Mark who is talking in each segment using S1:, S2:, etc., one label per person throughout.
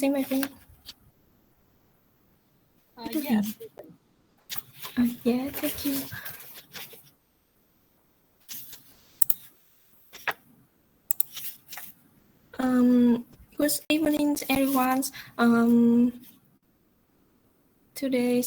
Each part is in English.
S1: say my friend?
S2: Yes.
S1: Yeah, thank you. Good evening, everyone. Today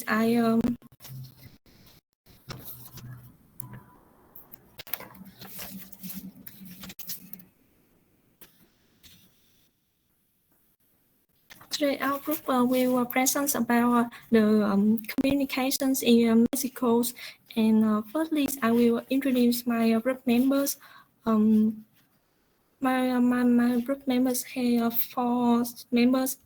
S1: today our group will present about the communications in Mexico. And firstly, I will introduce my group members. My group members have 4 members.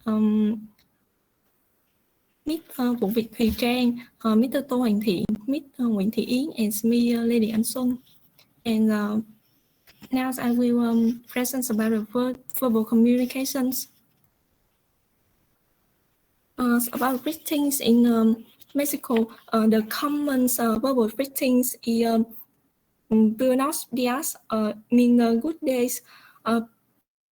S1: Mr. Vũ Việt Thùy Trang, Mr. Tô Hoàng Thiện, Mr. Nguyễn Thị Yến, and me, Lady Anh Xuân. And now I will present about the verbal communications. About greetings in Mexico, the common verbal greetings is Buenos dias, mean good days.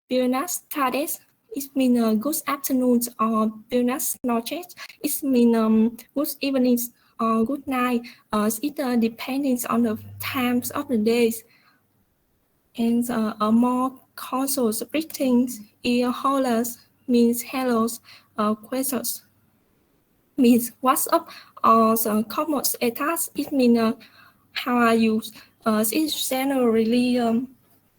S1: Buenas tardes, it means good afternoon, or buenas noches, it means good evening or good night. It depends on the times of the days. And a more casual greetings is holas, means hellos, questions means what's up, or como estás, it means how are you. It's generally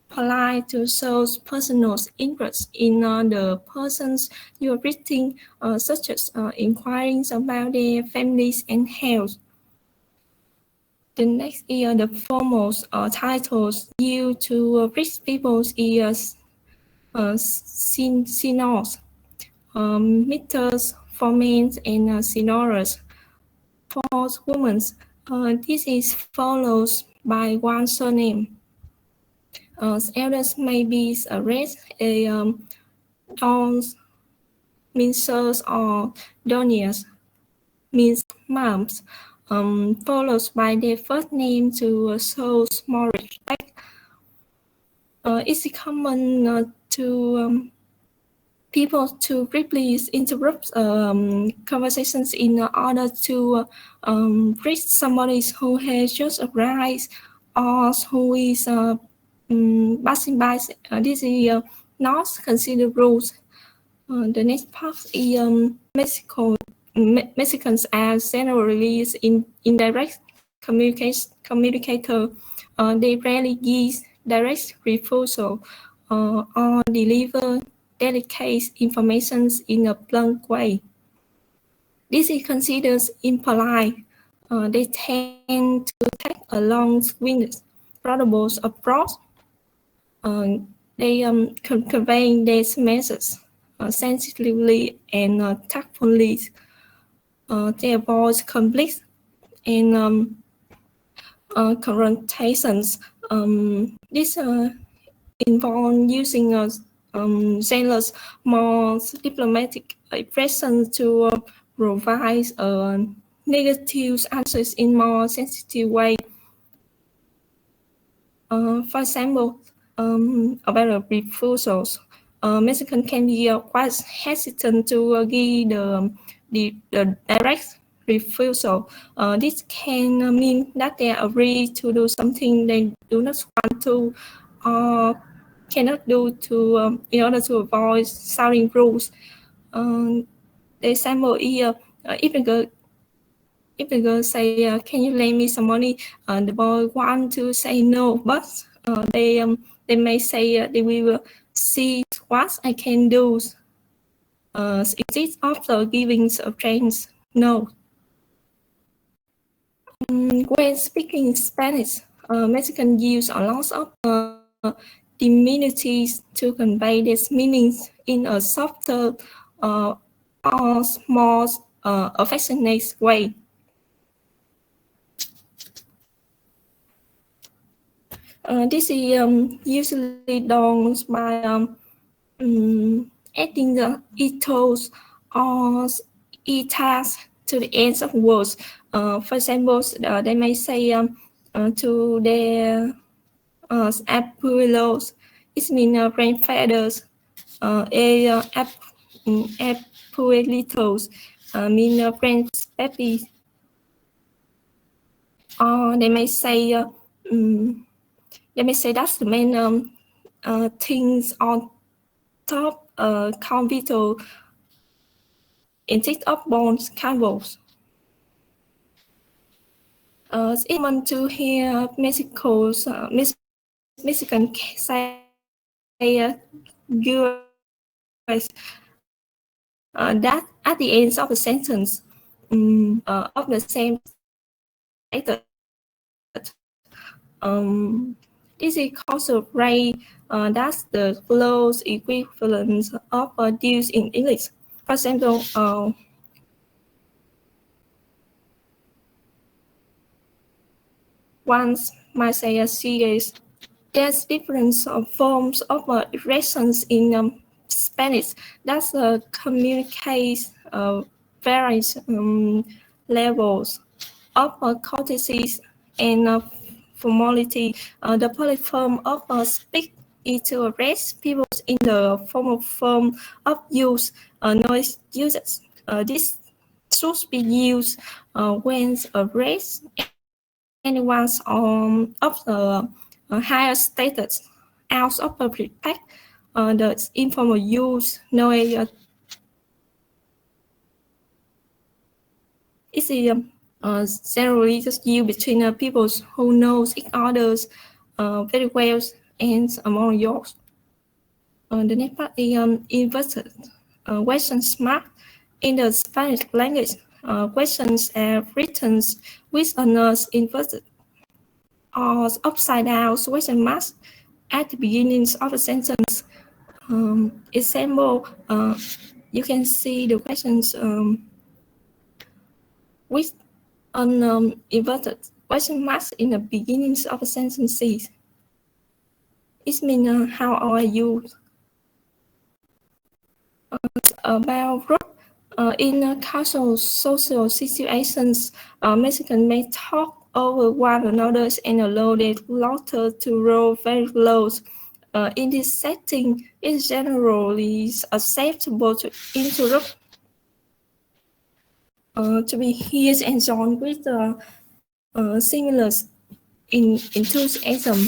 S1: polite to show personal interest in the persons you are greeting, such as inquiring about their families and health. The next is the formal titles used to greet people is senors, meters for men, and senores for women. This is followed by one surname. Elders may be raised dons, means or donias, means moms, followed by their first name to show more respect. It's common to people to briefly interrupt conversations in order to greet somebody who has just arrived or who is passing by. This is not considered rules. The next part is Mexico. Mexicans are generally indirect communicator. They rarely give direct refusal or deliver delicate information in a blunt way. This is considered impolite. They tend to take a long-winded, probable approach. They convey their messages sensitively and tactfully. They avoid conflicts and confrontations. This involve using zealous, more diplomatic expressions to provide negative answers in more sensitive way. For example, about the refusals, Mexicans can be quite hesitant to give the direct refusal. This can mean that they agree to do something they do not want to or cannot do to in order to avoid sounding rules. The example is if the girl say, "Can you lend me some money?" The boy want to say no, but they may say they will see what I can do. Instead of giving a chance, no. When speaking Spanish, Mexicans use a lot of diminutives to convey these meanings in a softer or more affectionate way. This is usually done by adding the etos or etas to the ends of words. For example, they may say to their abuelos, it means grandfathers, abuelitos, mean French babies. Or they may say that's the main things on top convital instead of bones cannibals. It's common to hear Mexican say that at the end of the sentence of the same stated. This is causal rate. That's the close equivalent of dues in English. For example, once might say a series. There's different forms of expressions in Spanish. That's communicate various levels of courtesy and formality. The polite form of speak is to address people in the formal form of use. Noise uses. This should be used when address anyone of the higher status out of public place. The informal use noise is generally just used between people who knows each other very well and among yours. The next part is inverted question mark. In the Spanish language, questions are written with an inverted or upside down question marks at the beginning of a sentence. Example, you can see the questions with an inverted question marks in the beginnings of a sentence. It means how are you? About group. In casual social situations, Mexicans may talk over one another and allow their laughter to roll very low. In this setting, it's generally acceptable to interrupt to be heard and joined with similar enthusiasm.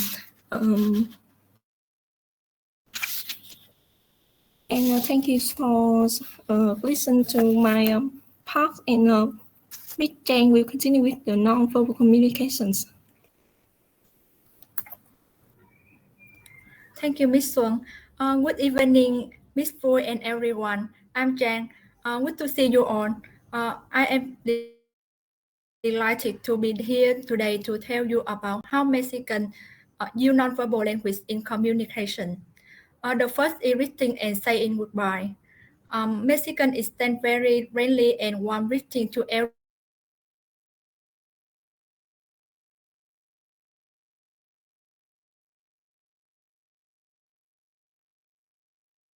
S1: And thank you for listening to my part. And Miss Jane will continue with the non-verbal communications.
S2: Thank you, Miss Xuân. Good evening, Miss Fu and everyone. I'm Jane. Good to see you all. I am delighted to be here today to tell you about how Mexican use nonverbal language in communication. The first is greeting and saying goodbye. Mexican extend very friendly and warm greeting to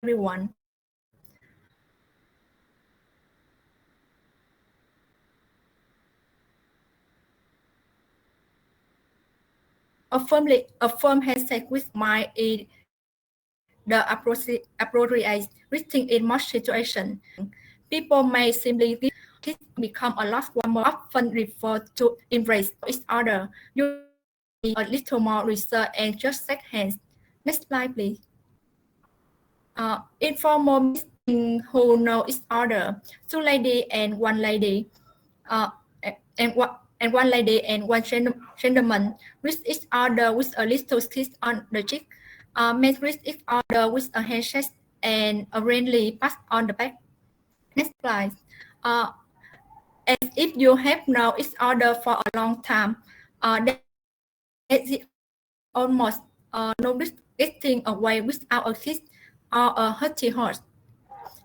S2: everyone. A firm handshake with my is the appropriate greeting in most situations. People may simply this become a lot warmer, often referred to embrace each other. You a little more research and just shake hands. Next slide, please. Informal meeting who know each other. Two lady and one lady. And one lady and one gentleman greet each other with a little kiss on the cheek. Men greet each other with a handshake and a friendly pat on the back. Next slide. As if you have known each other for a long time, that is almost no getting away without a kiss or a hearty horse.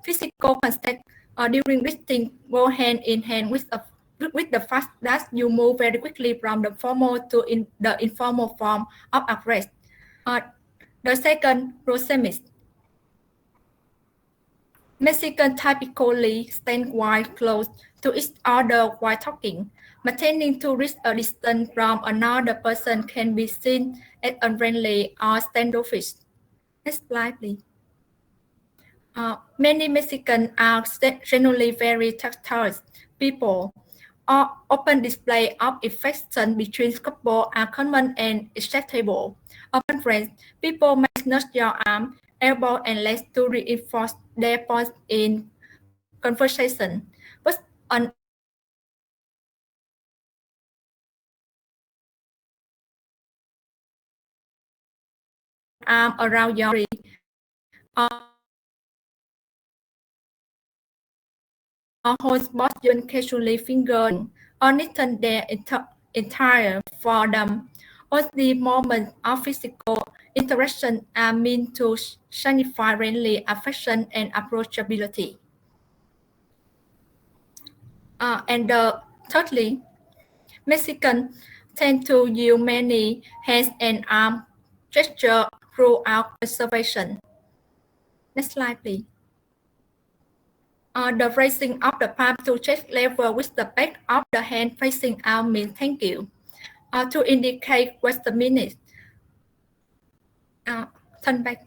S2: Physical contact during greeting go hand in hand with the fact that you move very quickly from the formal to the informal form of address. The second, proxemics. Mexicans typically stand quite close to each other while talking. Maintaining to reach a distance from another person can be seen as unfriendly or standoffish. Next slide, please. Many Mexicans are generally very tactile people. Open display of affection between couples are common and acceptable. Among friends, people may nudge your arm, elbow, and legs to reinforce their points in conversation. But an arm around your or holds both you casually fingering or knitting their entire for them. All the moments of physical interaction are meant to signify friendly affection and approachability. Thirdly, Mexicans tend to use many hands and arm gestures throughout conversation. Next slide, please. The raising of the palm to chest level with the back of the hand facing out means thank you. To indicate what's the meaning. Turn back.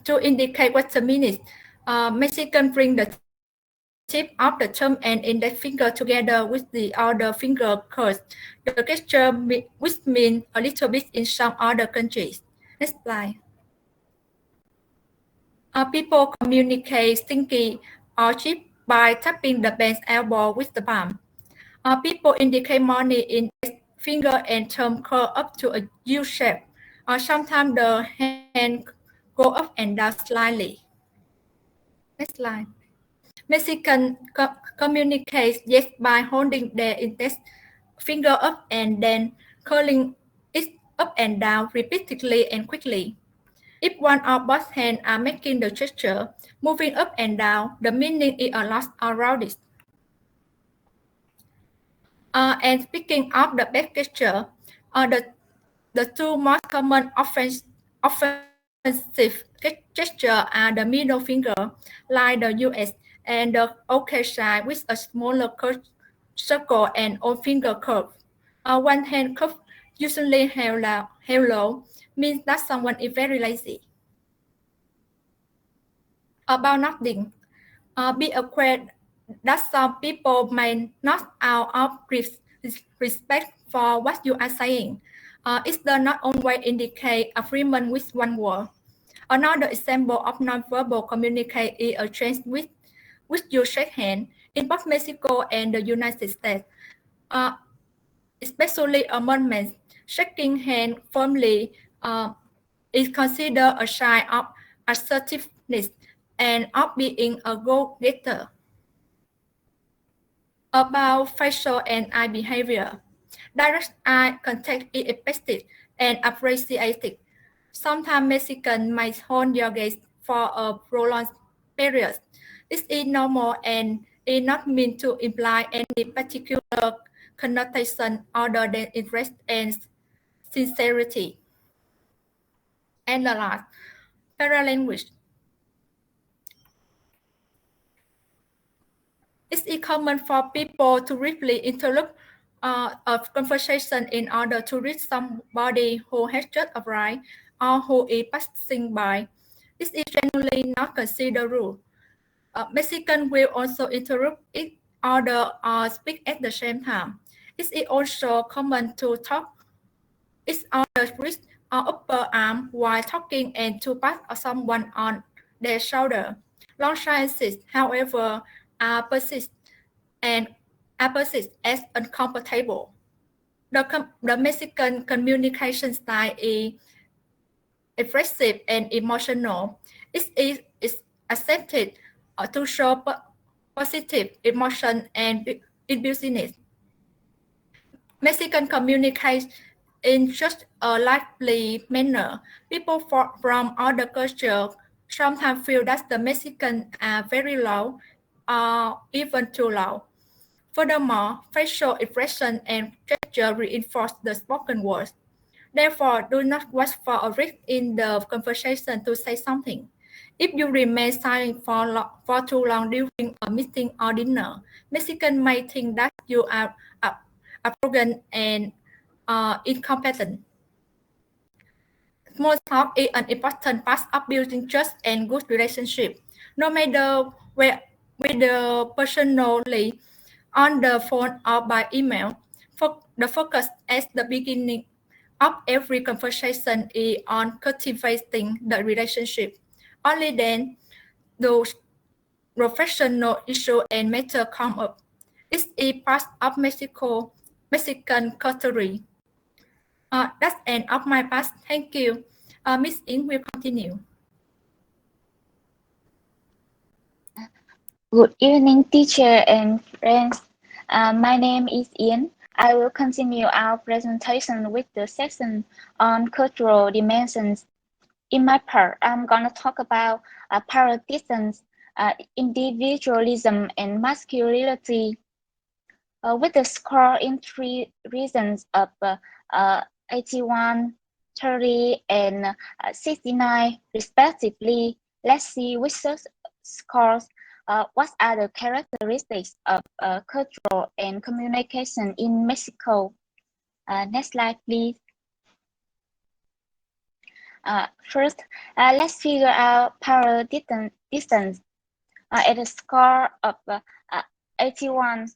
S2: To indicate what's the meaning, Mexican bring the tip of the thumb and index finger together with the other finger cursed. The gesture which means a little bit in some other countries. Next slide. People communicate stinky or cheap by tapping the band's elbow with the palm. People indicate money in finger and thumb curl up to a U shape. Sometimes the hand go up and down slightly. Next slide. Mexican communicates yes by holding their index finger up and then curling it up and down repeatedly and quickly. If one or both hands are making the gesture, moving up and down, the meaning is a lot around it. And speaking of the back gesture, the two most common offensive gesture are the middle finger, like the US, and the OK side with a smaller circle and all finger curve. One hand curve, usually held low, means that someone is very lazy. About nothing, be aware that some people may not out of respect for what you are saying. It does not always indicate agreement with one word. Another example of nonverbal communication is a change with which you shake hands in both Mexico and the United States. Especially among men, shaking hands firmly is considered a sign of assertiveness and of being a go-getter. About facial and eye behavior. Direct eye contact is effective and appreciated. Sometimes Mexicans might hold your gaze for a prolonged period. This is normal and is not meant to imply any particular connotation other than interest and sincerity. And the last, paralanguage. It is common for people to briefly interrupt a conversation in order to reach somebody who has just arrived or who is passing by. This is generally not considered rude. Mexicans will also interrupt each other or speak at the same time. It is also common to talk each other's wrist or upper arm while talking and to pat someone on their shoulder. Long silences, however, are persist as uncomfortable. The Mexican communication style is expressive and emotional. It is accepted to show positive emotion and impulsiveness. Mexican communicates in such a lively manner. People from other cultures sometimes feel that the Mexicans are very loud or even too loud. Furthermore, facial expression and gesture reinforce the spoken words. Therefore, do not wait for a break in the conversation to say something. If you remain silent for too long during a meeting or dinner, Mexicans may think that you are arrogant and incompetent. Small talk is an important part of building trust and good relationship. No matter whether personally, on the phone, or by email, the focus at the beginning of every conversation is on cultivating the relationship. Only then those professional issues and matters come up. It's a part of Mexican culture. That's the end of my part. Thank you. Miss Ying will continue.
S3: Good evening, teacher and friends. My name is Ian. I will continue our presentation with the section on cultural dimensions. In my part, I'm going to talk about paradigms, individualism, and masculinity. With the score in 3 reasons of 81, 30, and 69 respectively, let's see which scores what are the characteristics of cultural and communication in Mexico. Next slide, please. First, let's figure out power distance. At a score of 81,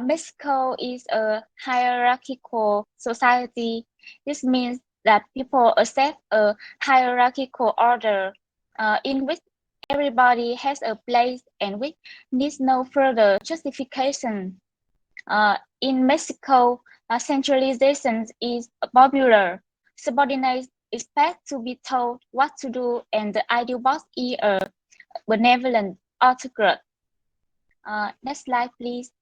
S3: Mexico is a hierarchical society. This means that people accept a hierarchical order in which everybody has a place and which needs no further justification. In Mexico, centralization is popular. Subordinates expect to be told what to do, and the ideal boss is a benevolent autocrat. Next slide, please.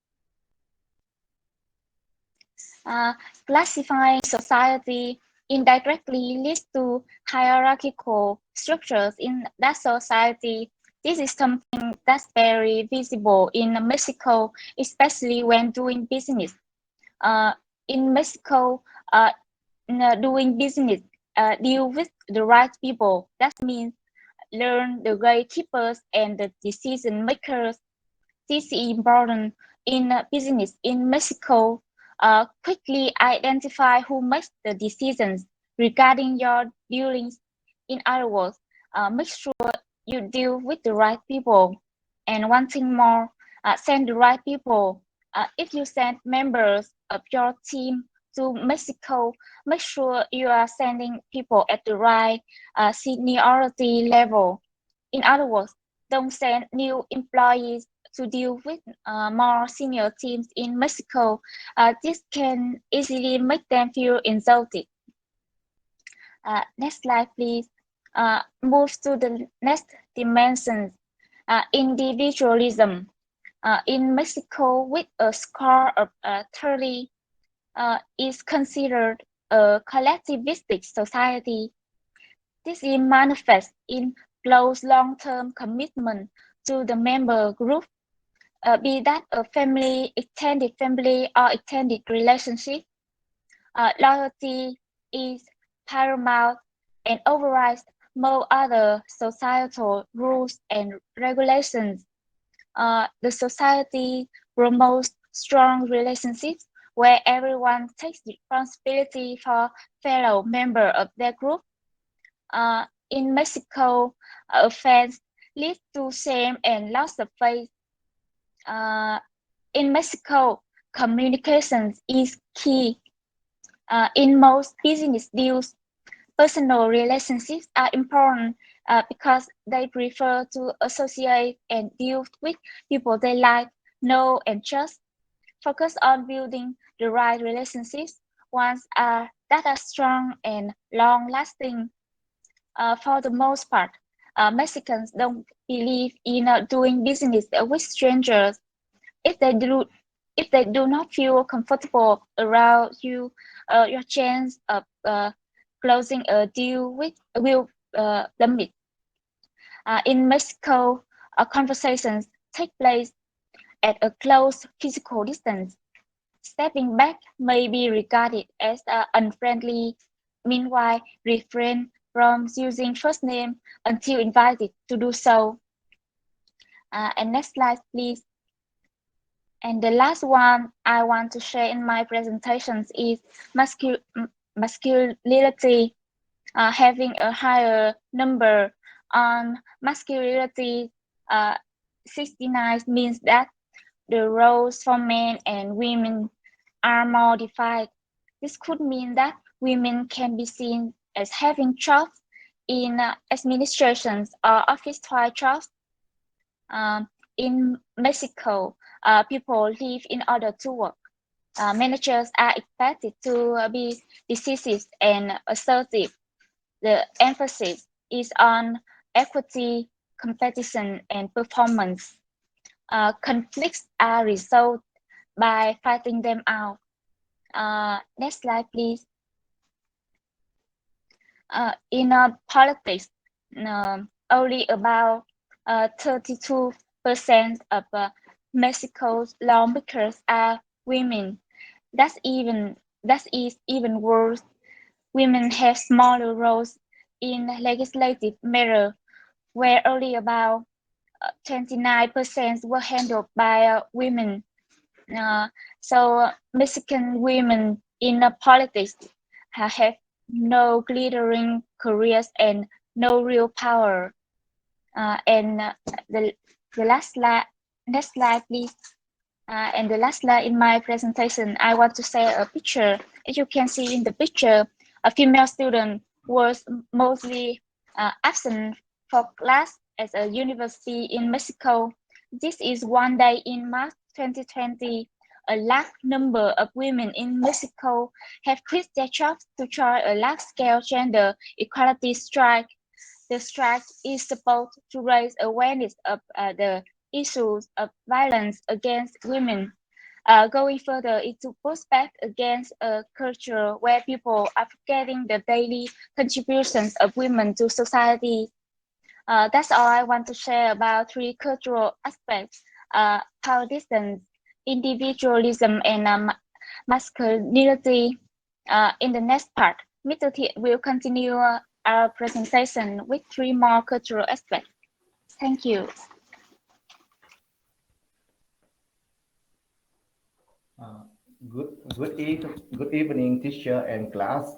S3: Classifying society indirectly leads to hierarchical structures in that society. This is something that's very visible in Mexico, especially when doing business. In Mexico, doing business, deal with the right people. That means learn the gatekeepers and the decision makers. This is important in business in Mexico. Quickly identify who makes the decisions regarding your dealings. In other words, make sure you deal with the right people. And one thing more, send the right people. If you send members of your team to Mexico, make sure you are sending people at the right seniority level. In other words, don't send new employees to deal with more senior teams in Mexico. This can easily make them feel insulted. Next slide, please. Move to the next dimension, individualism. In Mexico, with a score of 30, is considered a collectivistic society. This is manifest in close long-term commitment to the member group, be that a family, extended family, or extended relationship. Loyalty is paramount and overrides most other societal rules and regulations. The society promotes strong relationships where everyone takes responsibility for fellow member of their group. In Mexico, offense leads to shame and loss of faith. In Mexico, communications is key. In most business deals, personal relationships are important because they prefer to associate and deal with people they like, know, and trust. Focus on building the right relationships, ones that are strong and long-lasting. For the most part, Mexicans don't believe in doing business with strangers. If they do not feel comfortable around you, your chance of closing a deal will plummet. In Mexico, conversations take place at a close physical distance. Stepping back may be regarded as unfriendly. Meanwhile, refrain from using first name until invited to do so. And next slide, please. And the last one I want to share in my presentations is masculinity. having a higher number on masculinity 69 means that the roles for men and women are more defined. This could mean that women can be seen as having jobs in administrations or office-type jobs. In Mexico, people live in order to work. Managers are expected to be decisive and assertive. The emphasis is on equity, competition, and performance. Conflicts are resolved by fighting them out. Next slide, please. In politics, only about 32% of Mexico's lawmakers are women. That is even worse. Women have smaller roles in legislative matters, where only about 29% were handled by women. So Mexican women in politics have no glittering careers and no real power. And the last slide, next slide, please. And the last slide in my presentation, I want to share a picture. As you can see in the picture, a female student was mostly absent for class at a university in Mexico. This is one day in March 2020. A large number of women in Mexico have quit their jobs to join a large-scale gender equality strike. The strike is supposed to raise awareness of the issues of violence against women. Going further, it to push back against a culture where people are forgetting the daily contributions of women to society. That's all I want to share about three cultural aspects: power distance, individualism, and masculinity. In the next part, Mr. Thiện will continue our presentation with three more cultural aspects. Thank you.
S4: Good evening, teacher and class.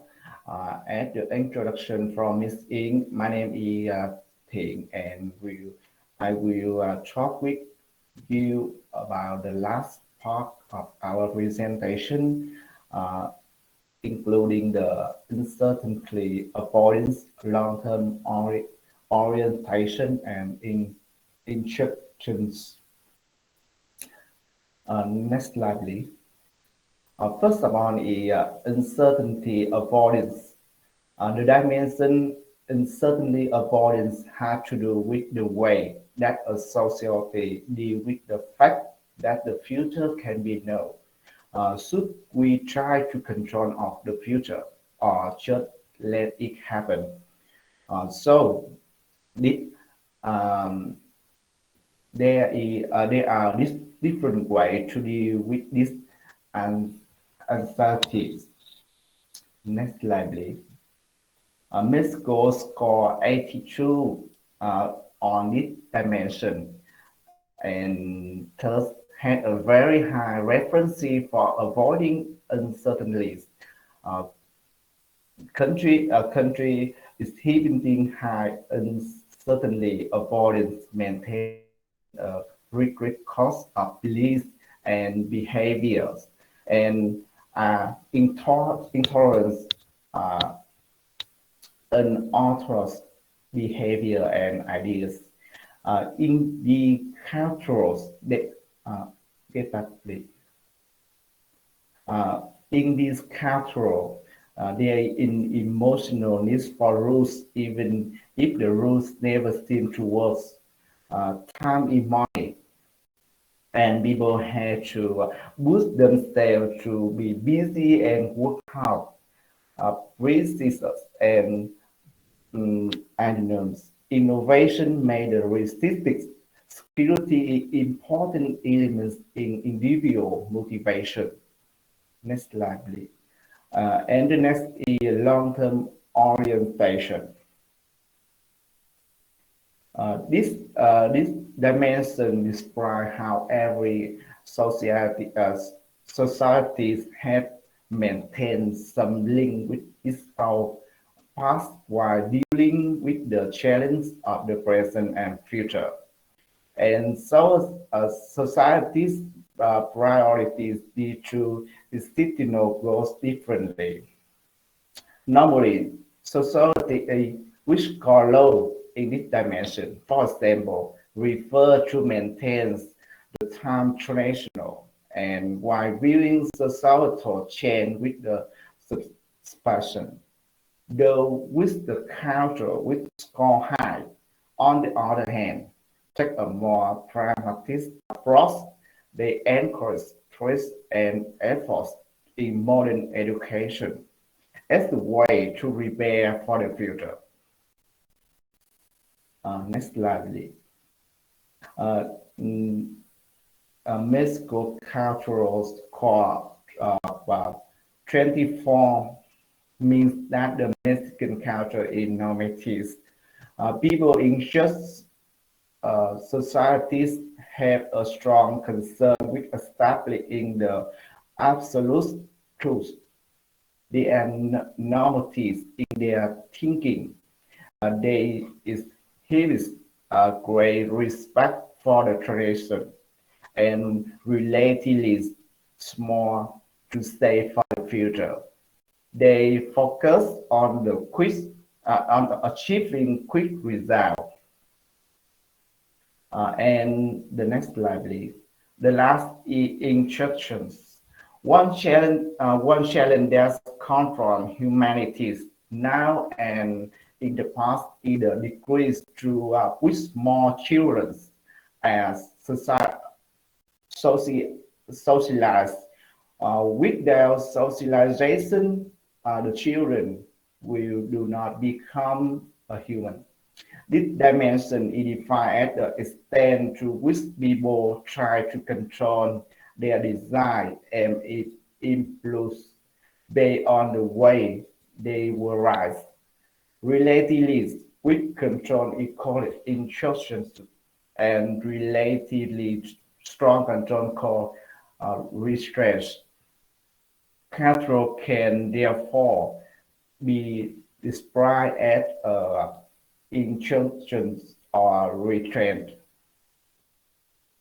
S4: At the introduction from Miss Ying, my name is Thiện, and I will talk with you about the last part of our presentation, including the uncertainty avoidance, long-term orientation, and instructions. Next slide, please. First of all, is uncertainty avoidance. The dimension uncertainty avoidance has to do with the way that a society deals with the fact that the future can be known. Should we try to control of the future or just let it happen? So there are these different ways to deal with this uncertainties. Next slide, please. Mexico scored 82 on this dimension, and thus had a very high reference for avoiding uncertainties. Country is exhibiting high uncertainty avoidance, maintain a rigorous cost of beliefs and behaviors, and intolerance, unorthodox behavior and ideas. In the cultures that get back, please. In this cultural, there is an emotional need for rules, even if the rules never seem to work. Time is money, and people have to boost themselves to be busy and work hard. Resistance and antonyms. Innovation made the resistance security important elements in individual motivation. Next slide, please. And the next is long-term orientation. This dimension describes how every societies have maintained some link with its own past while dealing with the challenge of the present and future. And so society's priorities need to institutional growth differently. Normally, society which follow in this dimension, for example, refer to maintain the time traditional and while viewing societal change with the subscription. Though with the culture which score high, on the other hand, take a more pragmatic approach. They encourage choice and efforts in modern education as the way to prepare for the future. Next slide, please. Mexico cultural score 24 means that the Mexican culture is normative. People in such societies have a strong concern with establishing the absolute truth. They are normative in their thinking. There is great respect for the tradition and relatively small to say for the future. They focus on the on achieving quick results. And the next slide, please. The last instructions. One challenge that confront humanities now and in the past is the decrease to with small children as socialized. With their socialization, the children do not become a human. This dimension is defined as the extent to which people try to control their desire and its influence based on the way they were raised. Relatively weak control is called instructions and relatively strong control called restraint. Control can therefore be described as injunctions or restraint.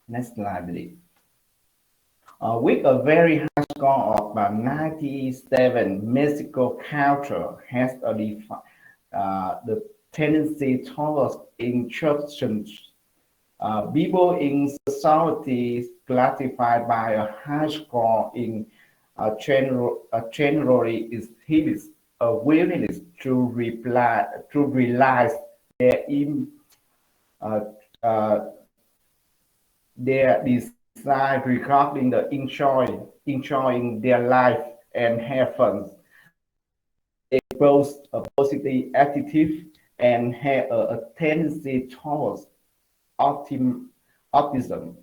S4: Next slide, please. With a very high score of 97, Mexico culture has the tendency towards injunctions. People in society classified by a high score in generally exhibits a willingness to realize their desire regarding the enjoying their life and have fun. They boast a positive attitude and have a tendency towards optimism.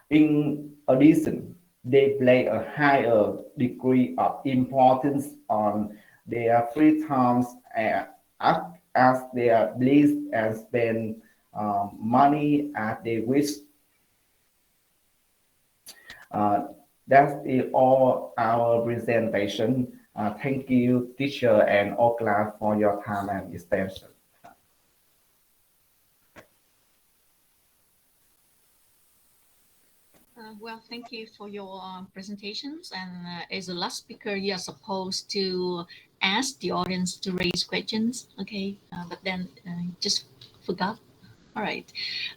S4: In addition, they play a higher degree of importance on their free times as they are pleased and spend money as they wish. That is all our presentation. Thank you, teacher and all class, for your time and attention.
S5: Well, thank you for your presentations. And as the last speaker, you are supposed to ask the audience to raise questions. Okay, but then just forgot. All right.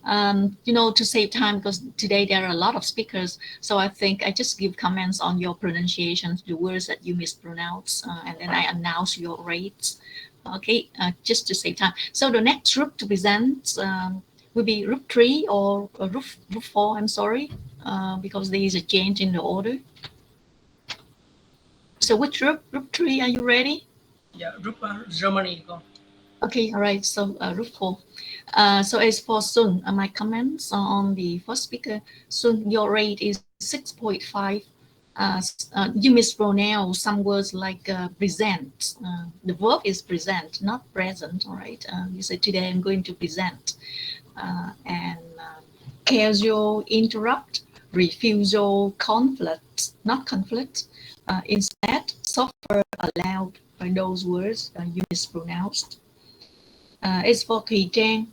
S5: To save time, because today there are a lot of speakers, so I think I just give comments on your pronunciations, the words that you mispronounce, and then I announce your rates. Okay, just to save time. So the next group to present will be group 3 or group 4. I'm sorry, because there is a change in the order. So which group? Group 3, are you ready?
S6: Yeah, group Germany. Go.
S5: Okay, all right. So group 4. So as for Sun, my comments on the first speaker, Sun, your rate is 6.5. You mispronounce some words like present. The verb is present, not present. All right. You say today I'm going to present. And casual, interrupt, refusal, conflict, not conflict. Instead, suffer, allowed, by those words you mispronounced. It's for Thùy Trang.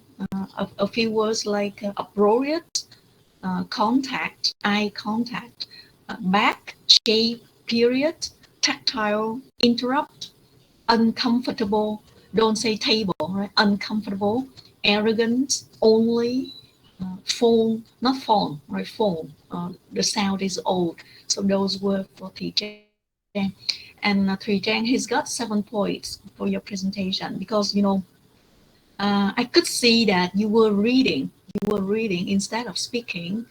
S5: A few words like appropriate, contact, eye contact, back, shape, period, tactile, interrupt, uncomfortable, don't say table, right? Uncomfortable, arrogant, only, phone, not phone, right? Phone. The sound is old. So those were for Thùy Trang. And Thùy Trang, he's got 7 points for your presentation because, you know, I could see that you were reading instead of speaking,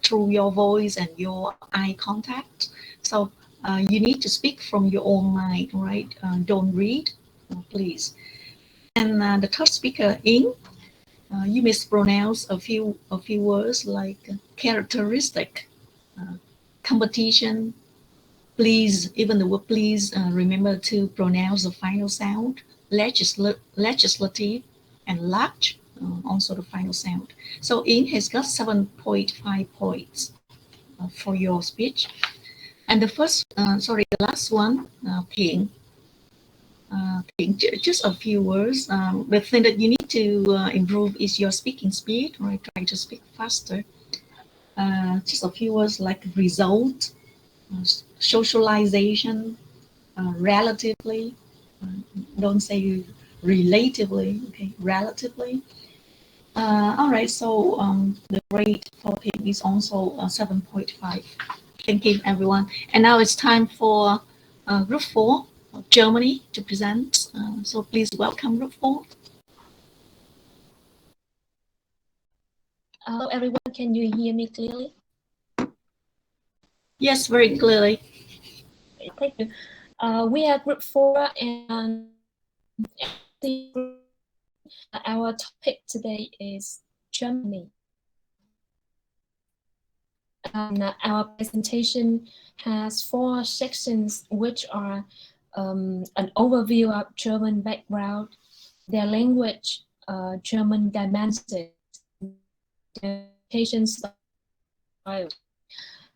S5: through your voice and your eye contact. So you need to speak from your own mind, right? Don't read, please. And the third speaker, Ying, you mispronounce a few words like characteristic, competition. Please, even the word please, remember to pronounce the final sound. Legislative and large, also the final sound. So Ying has got 7.5 points for your speech. And the last one, Ping. Just a few words. The thing that you need to improve is your speaking speed, right? Try to speak faster. Just a few words like result, socialization, relatively. Don't say relatively, okay? Relatively. All right, so the grade for him is also 7.5. Thank you, everyone. And now it's time for Group 4 of Germany to present. So please welcome Group 4.
S1: Hello, everyone. Can you hear me clearly?
S5: Yes, very clearly.
S1: Thank you. We are Group 4, and our topic today is Germany. Our presentation has 4 sections, which are an overview of German background, their language, German dimensions, education style.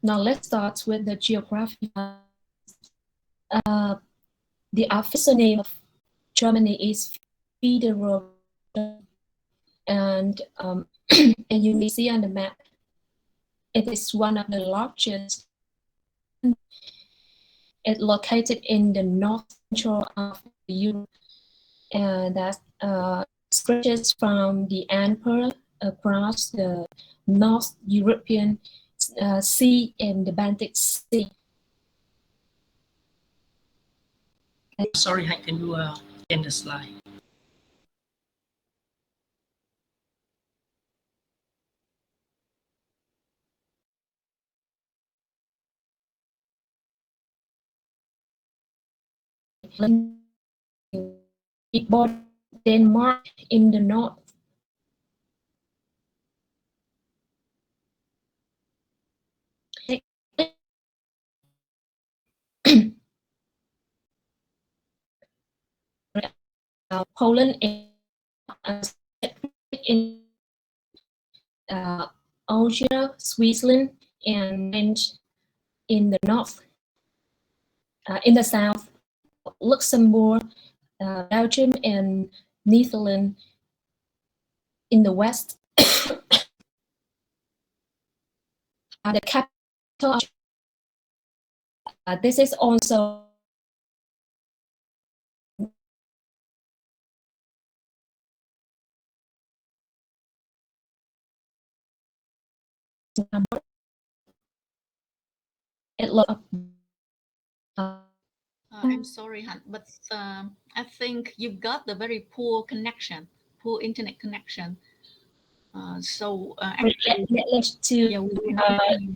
S1: Now let's start with the geography. The official name of Germany is Federal, and you may see on the map, it is one of the largest. It's located in the north central of Europe, and that stretches from the Alps across the North European Sea and the Baltic Sea.
S6: Sorry, I can you end the slide?
S1: It borders Denmark in the north. Poland is in Austria, Switzerland, and in the north. In the south, Luxembourg, Belgium, and Netherlands. In the west, the capital. This is also
S5: I'm sorry, Han, but I think you've got the very poor connection, poor internet connection. Actually,
S1: let's
S5: yeah, we will not hear you.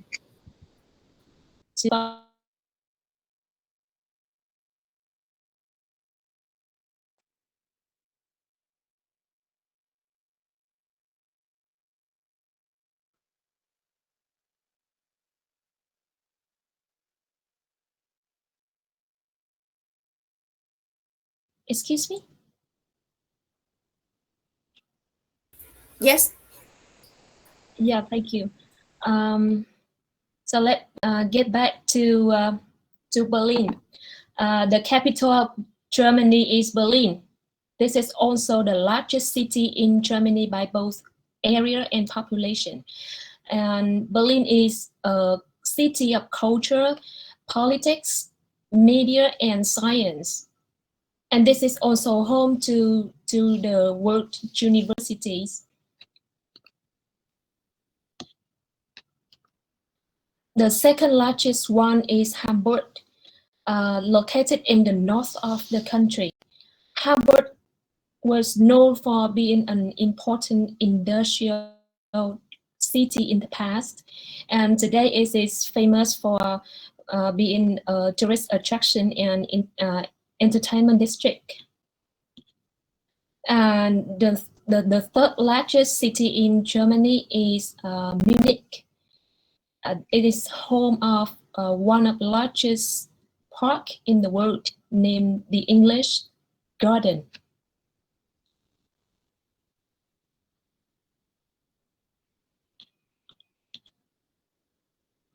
S1: Excuse me?
S2: Yes.
S1: Yeah, thank you. So let's get back to Berlin. The capital of Germany is Berlin. This is also the largest city in Germany by both area and population. And Berlin is a city of culture, politics, media, and science. And this is also home to the world universities. The second largest one is Hamburg, located in the north of the country. Hamburg was known for being an important industrial city in the past, and today it is famous for being a tourist attraction and entertainment district. And the third largest city in Germany is Munich. It is home of one of the largest park in the world, named the English Garden.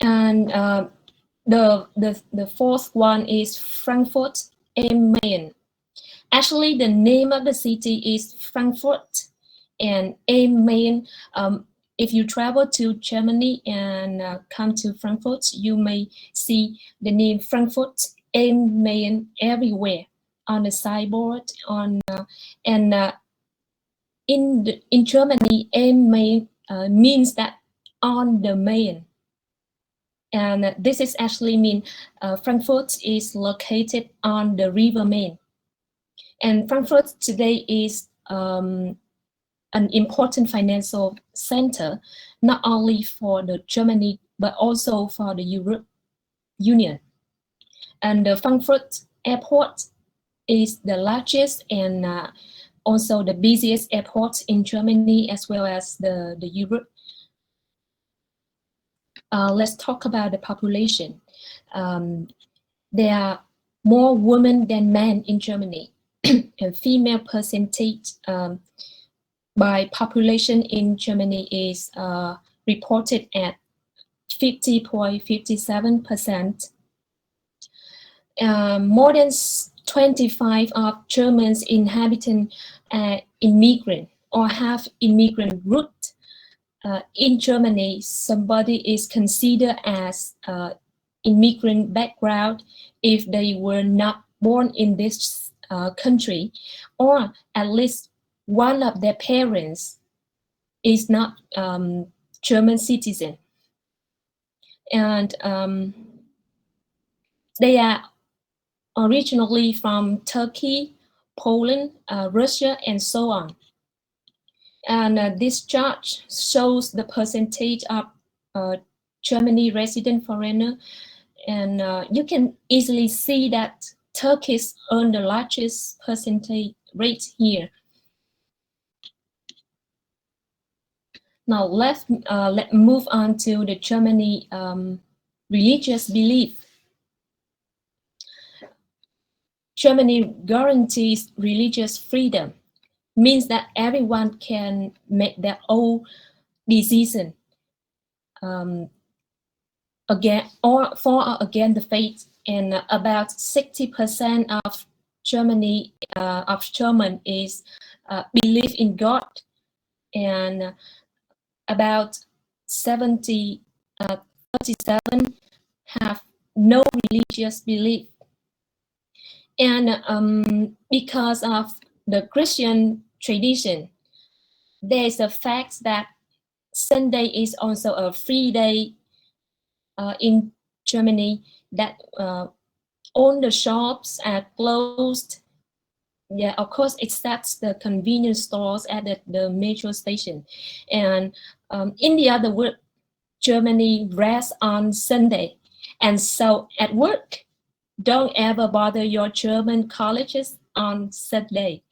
S1: And the fourth one is Frankfurt am Main. Actually, the name of the city is Frankfurt and am Main. If you travel to Germany and come to Frankfurt, you may see the name Frankfurt am Main everywhere on the signboard. In Germany, am Main means that on the Main. And this is actually mean Frankfurt is located on the River Main. And Frankfurt today is an important financial center, not only for the Germany, but also for the Europe Union. And the Frankfurt Airport is the largest and also the busiest airport in Germany, as well as the Europe. Let's talk about the population. There are more women than men in Germany. And female percentage by population in Germany is reported at 50.57%. More than 25% of Germans inhabitants immigrant or have immigrant root. In Germany, somebody is considered as immigrant background if they were not born in this country, or at least one of their parents is not German citizen. And they are originally from Turkey, Poland, Russia, and so on. And this chart shows the percentage of Germany resident foreigner, and you can easily see that Turkish earn the largest percentage rate here. Now let's move on to the Germany religious belief. Germany guarantees religious freedom, means that everyone can make their own decision again or for or against the faith, and about 60% of German is believe in God, and about 37 have no religious belief. And because of the Christian tradition, there is a fact that Sunday is also a free day in Germany, that all the shops are closed. Yeah, of course, except the convenience stores at the metro station. And in the other word, Germany rests on Sunday. And so at work, don't ever bother your German colleagues on Sunday.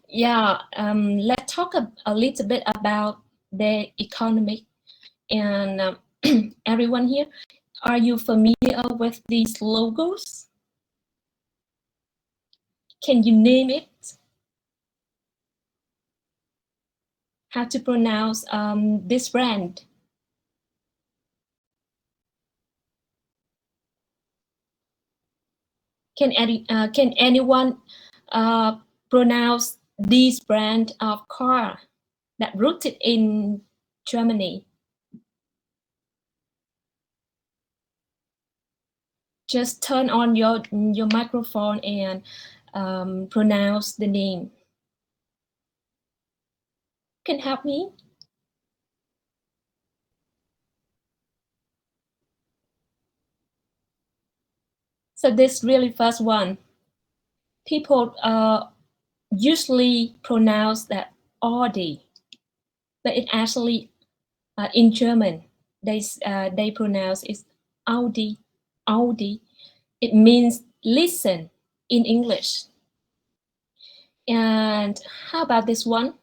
S1: Yeah, let's talk a little bit about the economy. And everyone here, are you familiar with these logos? Can you name it? How to pronounce this brand? Can anyone pronounce this brand of car that rooted in Germany? Just turn on your microphone and pronounce the name. Can help me? So this really first one, people usually pronounce that Audi, but it actually in German they pronounce it Audi. Audi. It means listen in English. And how about this one?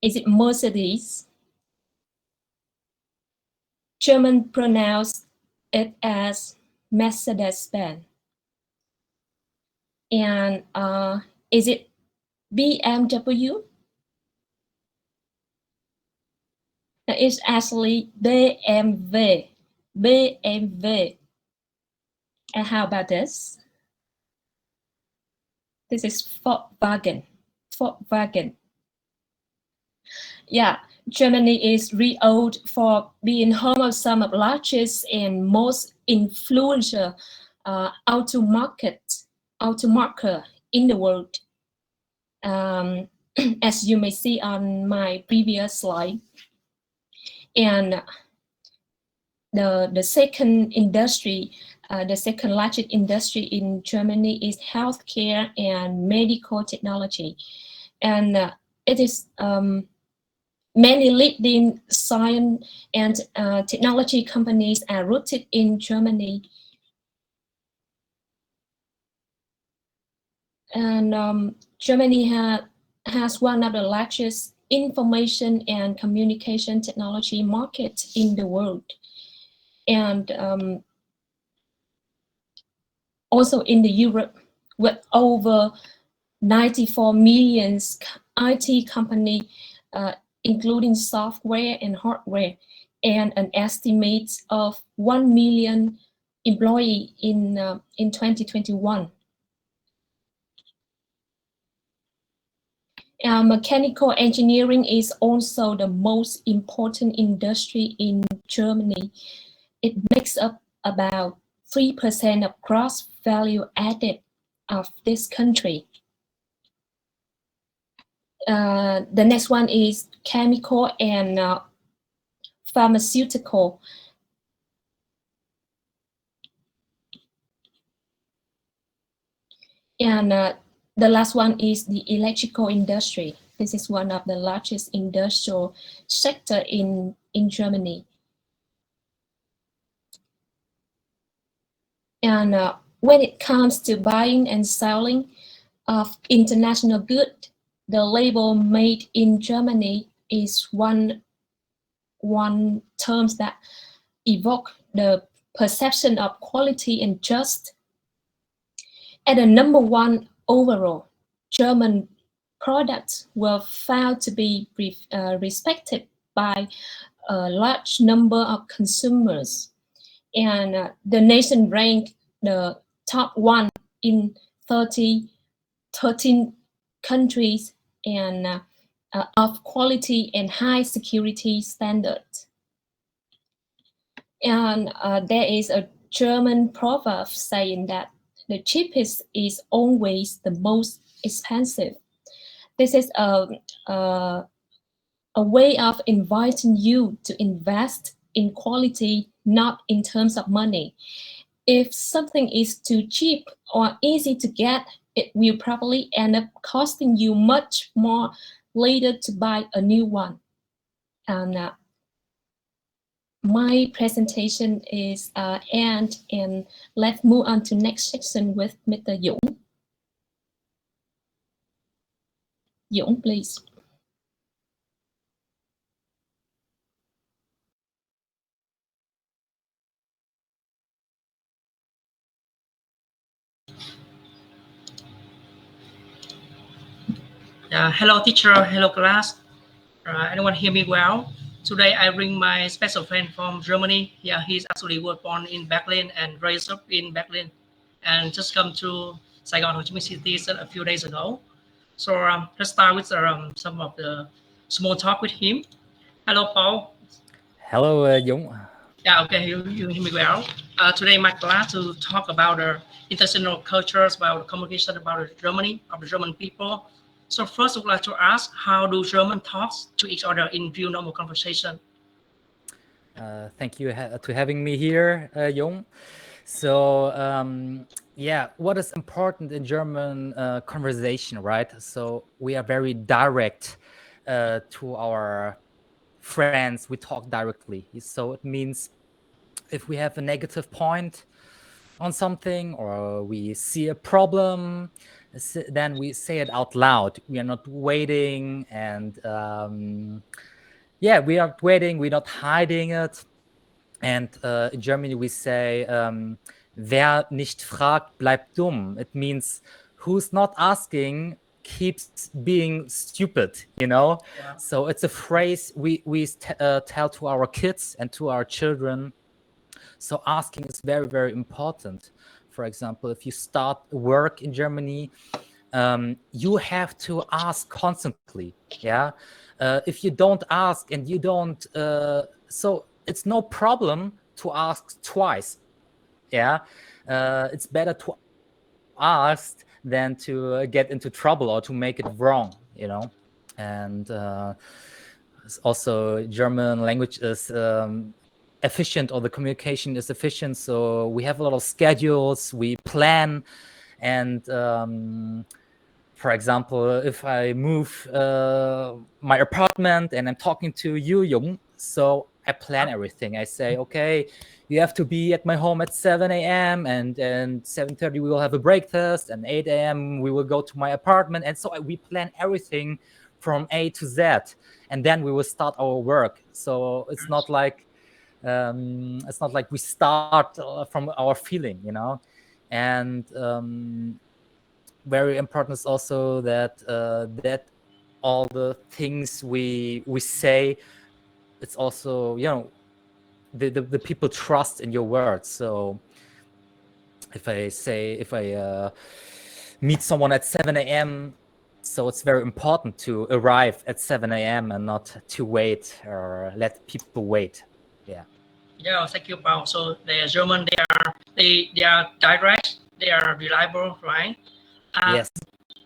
S1: Is it Mercedes? German pronounce it as Mercedes-Benz. And is it BMW? It's actually BMW. BMW. And how about this? This is Volkswagen. Volkswagen. Yeah, Germany is renowned for being home of some of the largest and most influential automaker in the world. As you may see on my previous slide. And the second industry, the second largest industry in Germany is healthcare and medical technology. And it is many leading science and technology companies are rooted in Germany. And Germany has one of the largest information and communication technology markets in the world. And also in the Europe, with over 94 million IT company, including software and hardware, and an estimate of 1 million employees in 2021. Mechanical engineering is also the most important industry in Germany. It makes up about 3% of gross value added of this country. The next one is chemical and pharmaceutical. And the last one is the electrical industry. This is one of the largest industrial sector in Germany. And when it comes to buying and selling of international goods, the label "made in Germany" is one term that evoke the perception of quality and trust. And the number one overall, German products were found to be respected by a large number of consumers. And the nation ranked the top one in 13 countries and of quality and high security standards. And there is a German proverb saying that the cheapest is always the most expensive. This is a way of inviting you to invest in quality, not in terms of money. If something is too cheap or easy to get, it will probably end up costing you much more later to buy a new one. And my presentation is end, and let's move on to next section with Mr. Dũng. Dũng, please.
S6: Hello teacher, hello class. Anyone hear me well? Today I bring my special friend from Germany. Yeah, he's actually was born in Berlin and raised up in Berlin. and just come to Saigon, Ho Chi Minh City a few days ago. So let's start with some of the small talk with him. Hello, Paul.
S7: Hello, Dũng.
S6: Yeah, okay, you hear me well. Today, I'm glad to talk about the international cultures, about communication, about Germany, of the German people. So first, I would like to ask, how do German talk to each other in real normal conversation?
S7: Thank you to having me here, Dũng. So, yeah, what is important in German conversation, right? So we are very direct to our friends. We talk directly. So it means if we have a negative point on something or we see a problem, then we say it out loud. We are not waiting, and yeah, we are waiting. We're not hiding it. And in Germany we say, wer nicht fragt, bleibt dumm. It means who's not asking keeps being stupid, you know?
S6: Yeah.
S7: So it's a phrase we tell to our kids and to our children. So asking is very, very important. For example, if you start work in Germany, you have to ask constantly. Yeah. If you don't ask and you don't, so it's no problem to ask twice. Yeah. It's better to ask than to get into trouble or to make it wrong, you know. And also German language is efficient, or the communication is efficient. So we have a lot of schedules, we plan. And for example, if I move my apartment and I'm talking to you, Dũng, so I plan everything. I say, okay, you have to be at my home at 7 a.m. and 7:30 we will have a breakfast, and 8 a.m. we will go to my apartment. And so we plan everything from A to Z, and then we will start our work. So it's not like we start from our feeling, you know. And very important is also that that all the things we say, it's also, you know, the people trust in your words. So if I meet someone at 7 a.m., so it's very important to arrive at 7 a.m. and not to wait or let people wait. Yeah.
S6: Yeah, thank you, Paul. So the German, they are direct, they are reliable, right?
S7: Yes.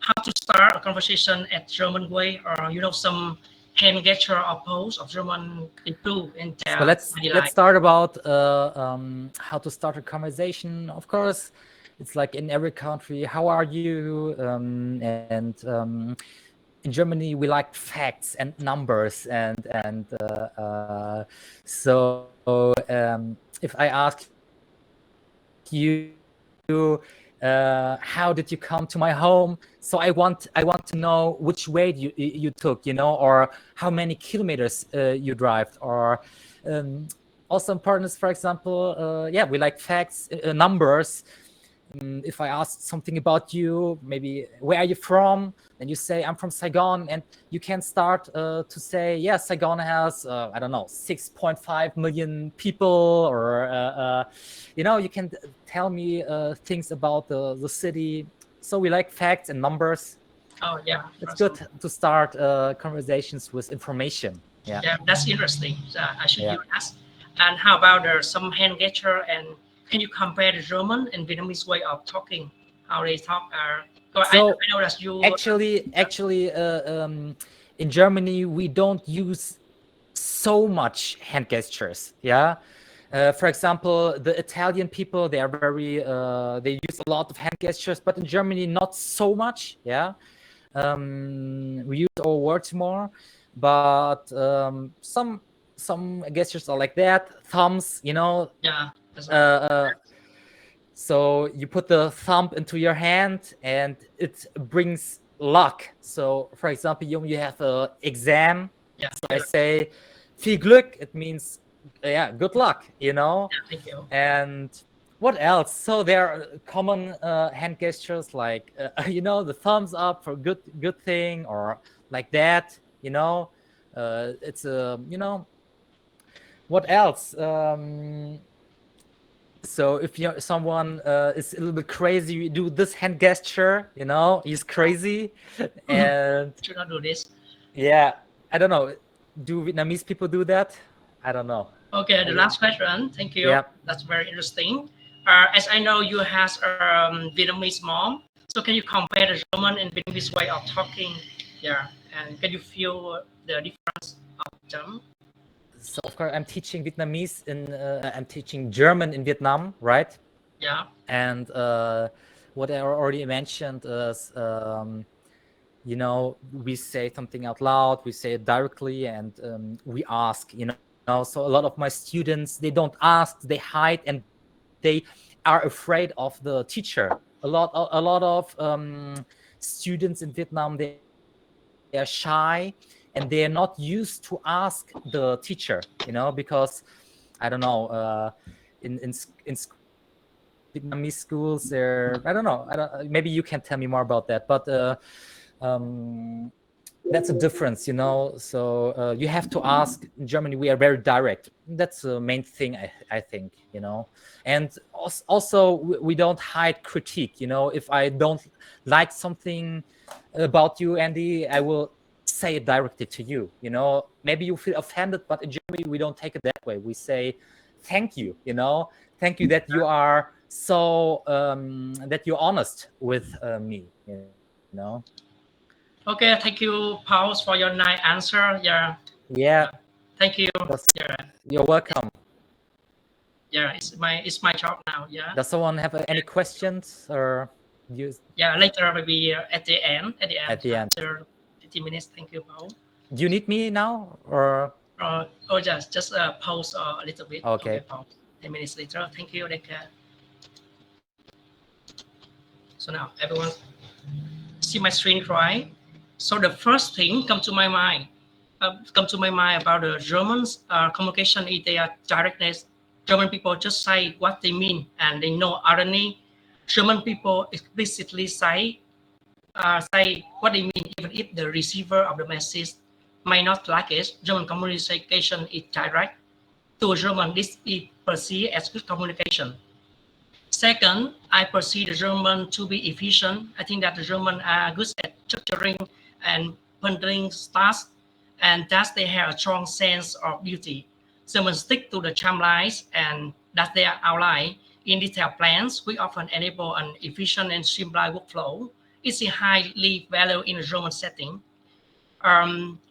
S6: How to start a conversation at German way, or you know, some hand gesture or pose of German improve in their
S7: So let's start about how to start a conversation. Of course, it's like in every country. How are you? In Germany, we like facts and numbers, and so if I ask you, how did you come to my home? So I want to know which way you took, you know, or how many kilometers you drive, or also important is, for example, yeah, we like facts, numbers. If I ask something about you, maybe where are you from, then you say I'm from Saigon, and you can start to say, yeah, Saigon has I don't know, 6.5 million people, or you know, you can tell me things about the city. So we like facts and numbers.
S6: Oh yeah,
S7: it's good to start conversations with information. Yeah,
S6: yeah, that's interesting. I should hear that. And how about some hand gesture, and can you compare the German and Vietnamese way of talking? How they talk are.
S7: So
S6: I know that you
S7: actually, in Germany we don't use so much hand gestures. Yeah. For example, the Italian people, they are very they use a lot of hand gestures, but in Germany not so much. Yeah. We use our words more, but some gestures are like that. Thumbs, you know.
S6: Yeah.
S7: So you put the thumb into your hand and it brings luck. So for example, you have an exam.
S6: Yeah.
S7: So I say viel Glück. It means good luck, you know.
S6: Yeah, thank you.
S7: And what else? So there are common hand gestures like you know, the thumbs up for good thing, or like that, you know. It's a, you know, what else? So if someone is a little bit crazy, you do this hand gesture, you know, he's crazy. And
S6: Should not do this.
S7: yeah, I don't know. Do Vietnamese people do that? I don't know.
S6: Okay, the last question. Thank you.
S7: Yeah.
S6: That's very interesting. As I know, you have Vietnamese mom. So can you compare the German and Vietnamese way of talking? Yeah, and can you feel the difference of them?
S7: So of course, I'm teaching Vietnamese I'm teaching German in Vietnam, right?
S6: Yeah.
S7: And what I already mentioned is, you know, we say something out loud, we say it directly, and we ask, you know. So a lot of my students, they don't ask, they hide, and they are afraid of the teacher. A lot of students in Vietnam, they are shy and they are not used to ask the teacher, you know, because I don't know, in Vietnamese schools, I don't know, maybe you can tell me more about that, but that's a difference, you know. So you have to ask. In Germany, we are very direct. That's the main thing, I think, you know. And also we don't hide critique, you know. If I don't like something about you, Andy, I will say it directly to you, you know. Maybe you feel offended, but in Germany we don't take it that way. We say thank you, you know. Thank you that you are so that you're honest with me, you know.
S6: Okay, thank you, Paul, for your nice answer. Yeah.
S7: Yeah.
S6: Thank you.
S7: Yeah. You're welcome.
S6: Yeah, it's my job now. Yeah.
S7: Does someone have any questions or you?
S6: Yeah, later maybe at the end.
S7: At the end.
S6: After 50 minutes. Thank you, Paul.
S7: Do you need me now or?
S6: Oh, just pause a little bit.
S7: Okay.
S6: Pause. 10 minutes later. Thank you, Deka. So now everyone see my screen, right? So the first thing come to my mind about the Germans communication is their directness. German people just say what they mean and they know irony. German people explicitly say what they mean even if the receiver of the message may not like it. German communication is direct. To a German, this is perceived as good communication. Second, I perceive the German to be efficient. I think that the German are good at structuring and bundling tasks, and thus they have a strong sense of beauty. Germans stick to the timelines and that they are outlined in detailed plans, which often enable an efficient and streamlined workflow. It's highly valued in a German setting.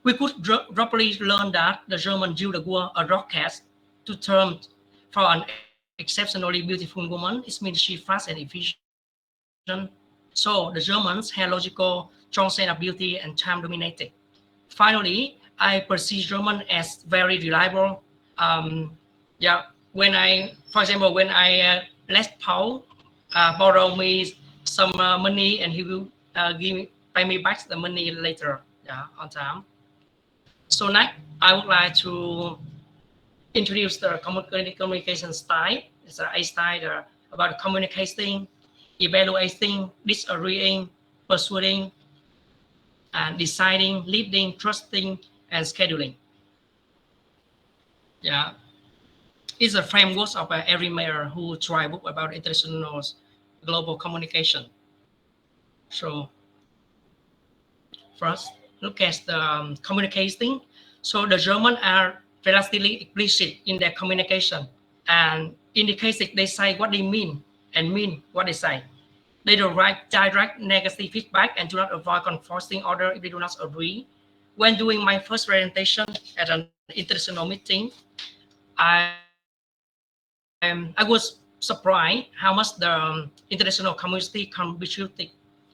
S6: We could properly learn that the German use the word a rocket to term for an exceptionally beautiful woman. It means she fast and efficient. So the Germans have logical, strong sense of beauty and time dominated. Finally, I perceive German as very reliable. For example, when I let Paul borrow me some money and he will pay me back the money later, on time. So next, I would like to introduce the communication style. It's a style about communicating, evaluating, disagreeing, persuading, and deciding, leading, trusting, and scheduling. Yeah, it's a framework of every mayor who try book about international global communication. So first, look at the communicating. So the German are relatively explicit in their communication, and in the case they say what they mean and mean what they say. They don't write direct negative feedback and do not avoid enforcing order if they do not agree. When doing my first presentation at an international meeting, I was surprised how much the international community contributed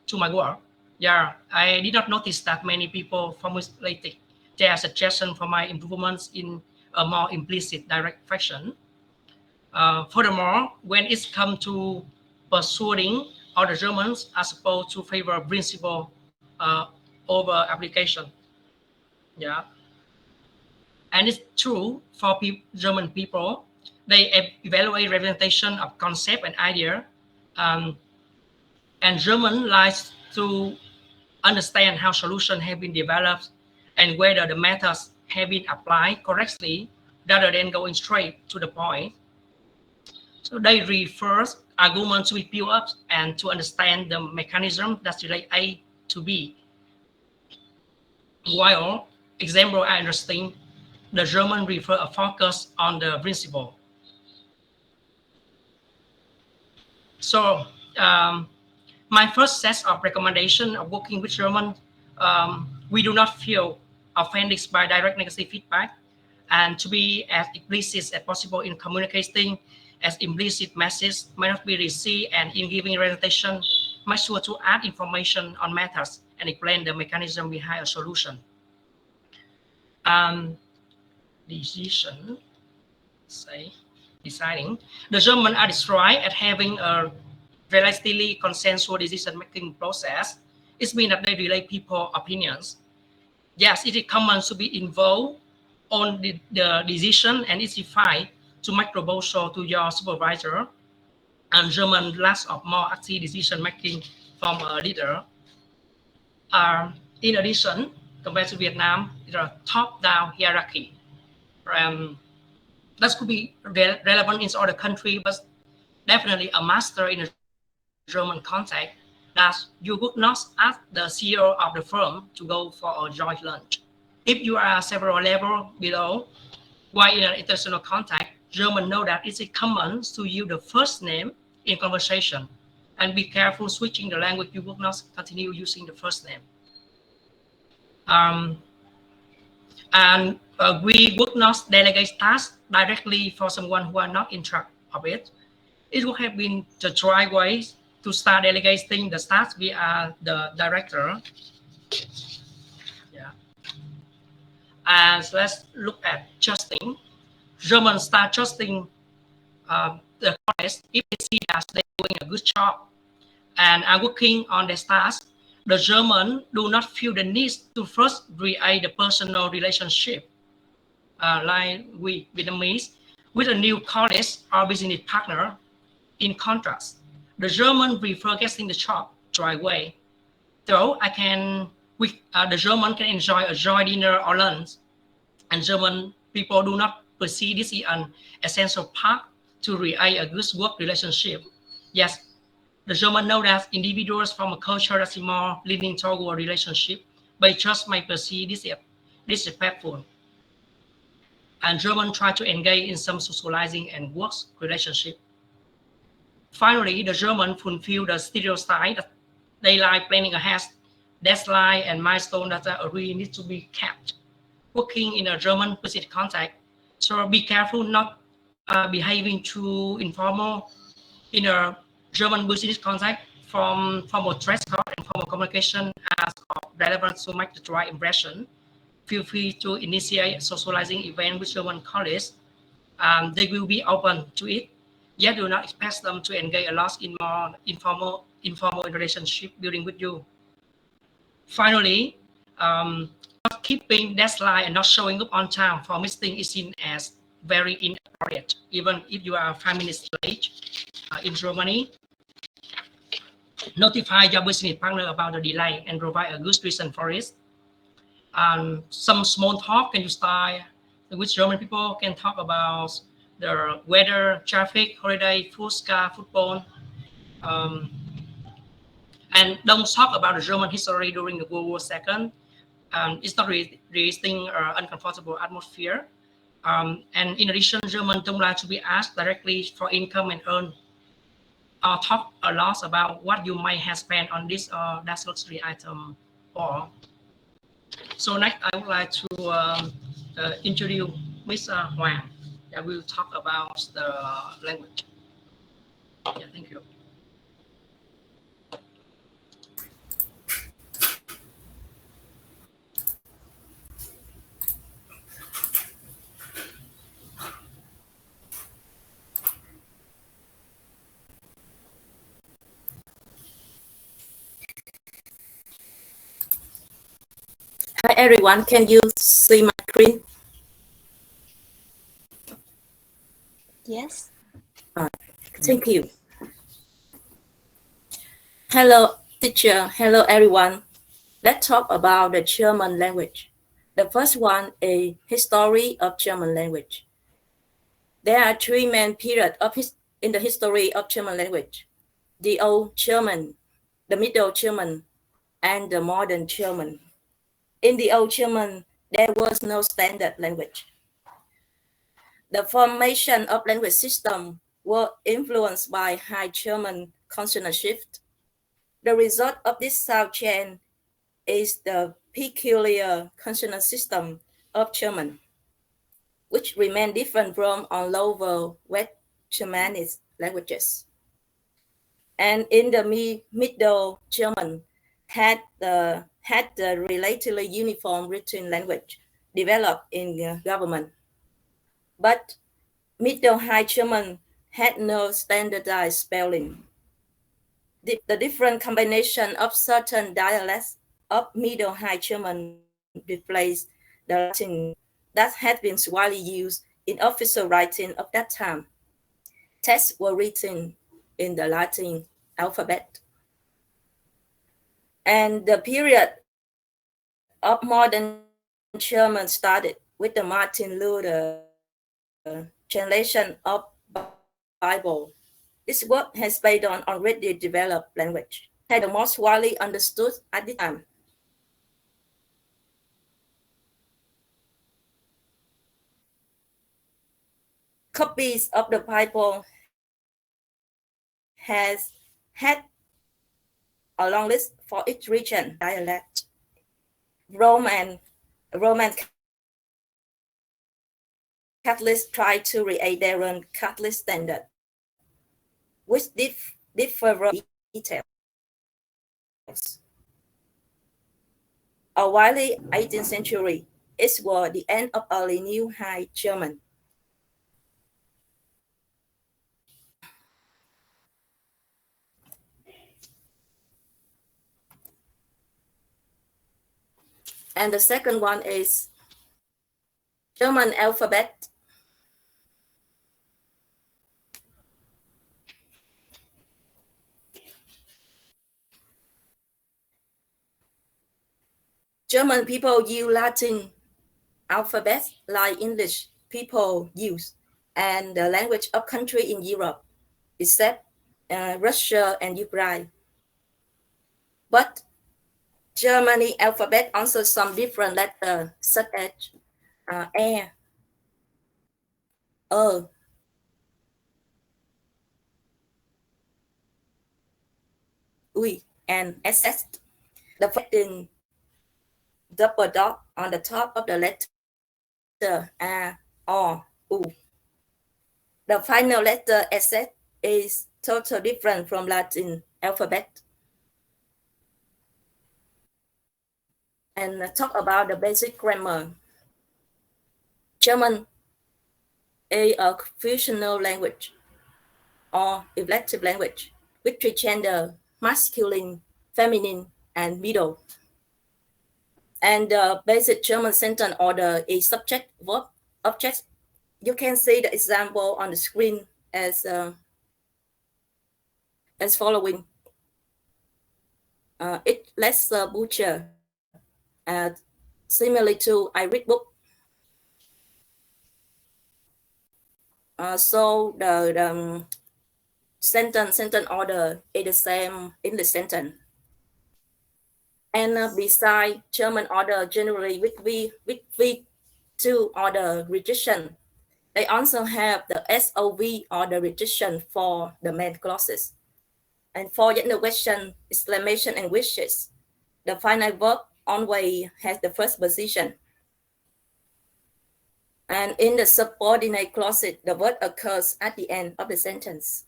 S6: to my work. Yeah, I did not notice that many people formulated their suggestions for my improvements in a more implicit, direct fashion. Furthermore, when it's come to persuading, other Germans are supposed to favor principle over application. Yeah, and it's true for German people. They evaluate representation of concept and idea, and German likes to understand how solutions have been developed and whether the methods have been applied correctly rather than going straight to the point. So they refer arguments to be built up and to understand the mechanism that relate A to B. While example are interesting, the German refer a focus on the principle. So my first set of recommendation of working with German, we do not feel offended by direct negative feedback, and to be as explicit as possible in communicating, as implicit message might not be received, and in giving presentation, make sure to add information on methods and explain the mechanism behind a solution. Deciding. The German are described as having a relatively consensual decision-making process. It means that they relay people's opinions. Yes, it is common to be involved on the decision, and it's fine to make proposal to your supervisor. And German lacks of more active decision-making from a leader. In addition, compared to Vietnam, it's a top-down hierarchy. That could be relevant in other countries, but definitely a master in a German context that you would not ask the CEO of the firm to go for a joint lunch. If you are several levels below, while in an international context, German know that it is common to use the first name in conversation, and be careful switching the language. You would not continue using the first name. And we would not delegate tasks directly for someone who are not in charge of it. It would have been the right way to start delegating the tasks via the director. Yeah. And so let's look at trusting. Germans start trusting the colleagues if they see that they're doing a good job and are working on their tasks. The Germans do not feel the need to first create the personal relationship like we Vietnamese with a new colleague or business partner. In contrast, the German prefer getting the job right away. So the German can enjoy a joint dinner or lunch, and German people do not perceive this as an essential part to create a good work relationship. Yes, the German know that individuals from a culture that's more leaning toward a relationship, but just might perceive this disrespectful. And German try to engage in some socializing and work relationship. Finally, the German fulfill the stereotype that they like planning ahead, deadline and milestone that really need to be kept. Working in a German business context, so be careful not behaving too informal in a German business context. From a dress code and formal communication as of relevance to make the right impression. Feel free to initiate socializing event with German colleagues. They will be open to it. Yet do not expect them to engage a lot in more informal relationship building with you. Finally, not keeping deadline and not showing up on time for meeting is seen as very inappropriate, even if you are 5 minutes late. In Germany, notify your business partner about the delay and provide a good reason for it. Some small talk can you start with German people can talk about the weather, traffic, holiday, food, car, football. And don't talk about the German history during the World War II. It's not creating an uncomfortable atmosphere. And in addition, German don't like to be asked directly for income and earn, or talk a lot about what you might have spent on this or that luxury item. So next, I would like to introduce Mr. Hoàng. That will talk about the language. Yeah, thank you.
S8: Hi everyone, can you see my screen?
S3: Yes.
S8: Thank you. Hello teacher, hello everyone. Let's talk about the German language. The first one is history of German language. There are 3 main periods of in the history of German language: the Old German, the Middle German, and the Modern German. In the Old German, there was no standard language. The formation of language system were influenced by High German consonant shift. The result of this sound change is the peculiar consonant system of German, which remain different from all Lower West Germanic languages. And in the Middle German had the relatively uniform written language developed in government. But Middle High German had no standardized spelling. The different combination of certain dialects of Middle High German replaced the Latin that had been widely used in official writing of that time. Texts were written in the Latin alphabet. And the period of modern German started with the Martin Luther translation of Bible. This work has based on already developed language, had the most widely understood at the time. Copies of the Bible has had a long list for each region dialect. Roman Catholics tried to create their own Catholic standard, which differ from details. A widely 18th century, it was the end of early New High German. And the second one is German alphabet. German people use Latin alphabet like English people use, and the language of countries in Europe, except Russia and Ukraine. But Germany alphabet also some different letters, such as U, and SS. The in double dot on the top of the letter A, or U. The final letter SS is totally different from Latin alphabet. And talk about the basic grammar. German is a functional language or elective language with three gender: masculine, feminine, and middle. And the basic German sentence order is subject, verb, object. You can see the example on the screen as following. It lets the butcher. Similarly to I read book. So the sentence order is the same in the sentence. And beside German order generally with V2 order reduction, they also have the SOV order reduction for the main clauses. And for the question, exclamation, and wishes, the final verb always has the first position. And in the subordinate clauses, the word occurs at the end of the sentence.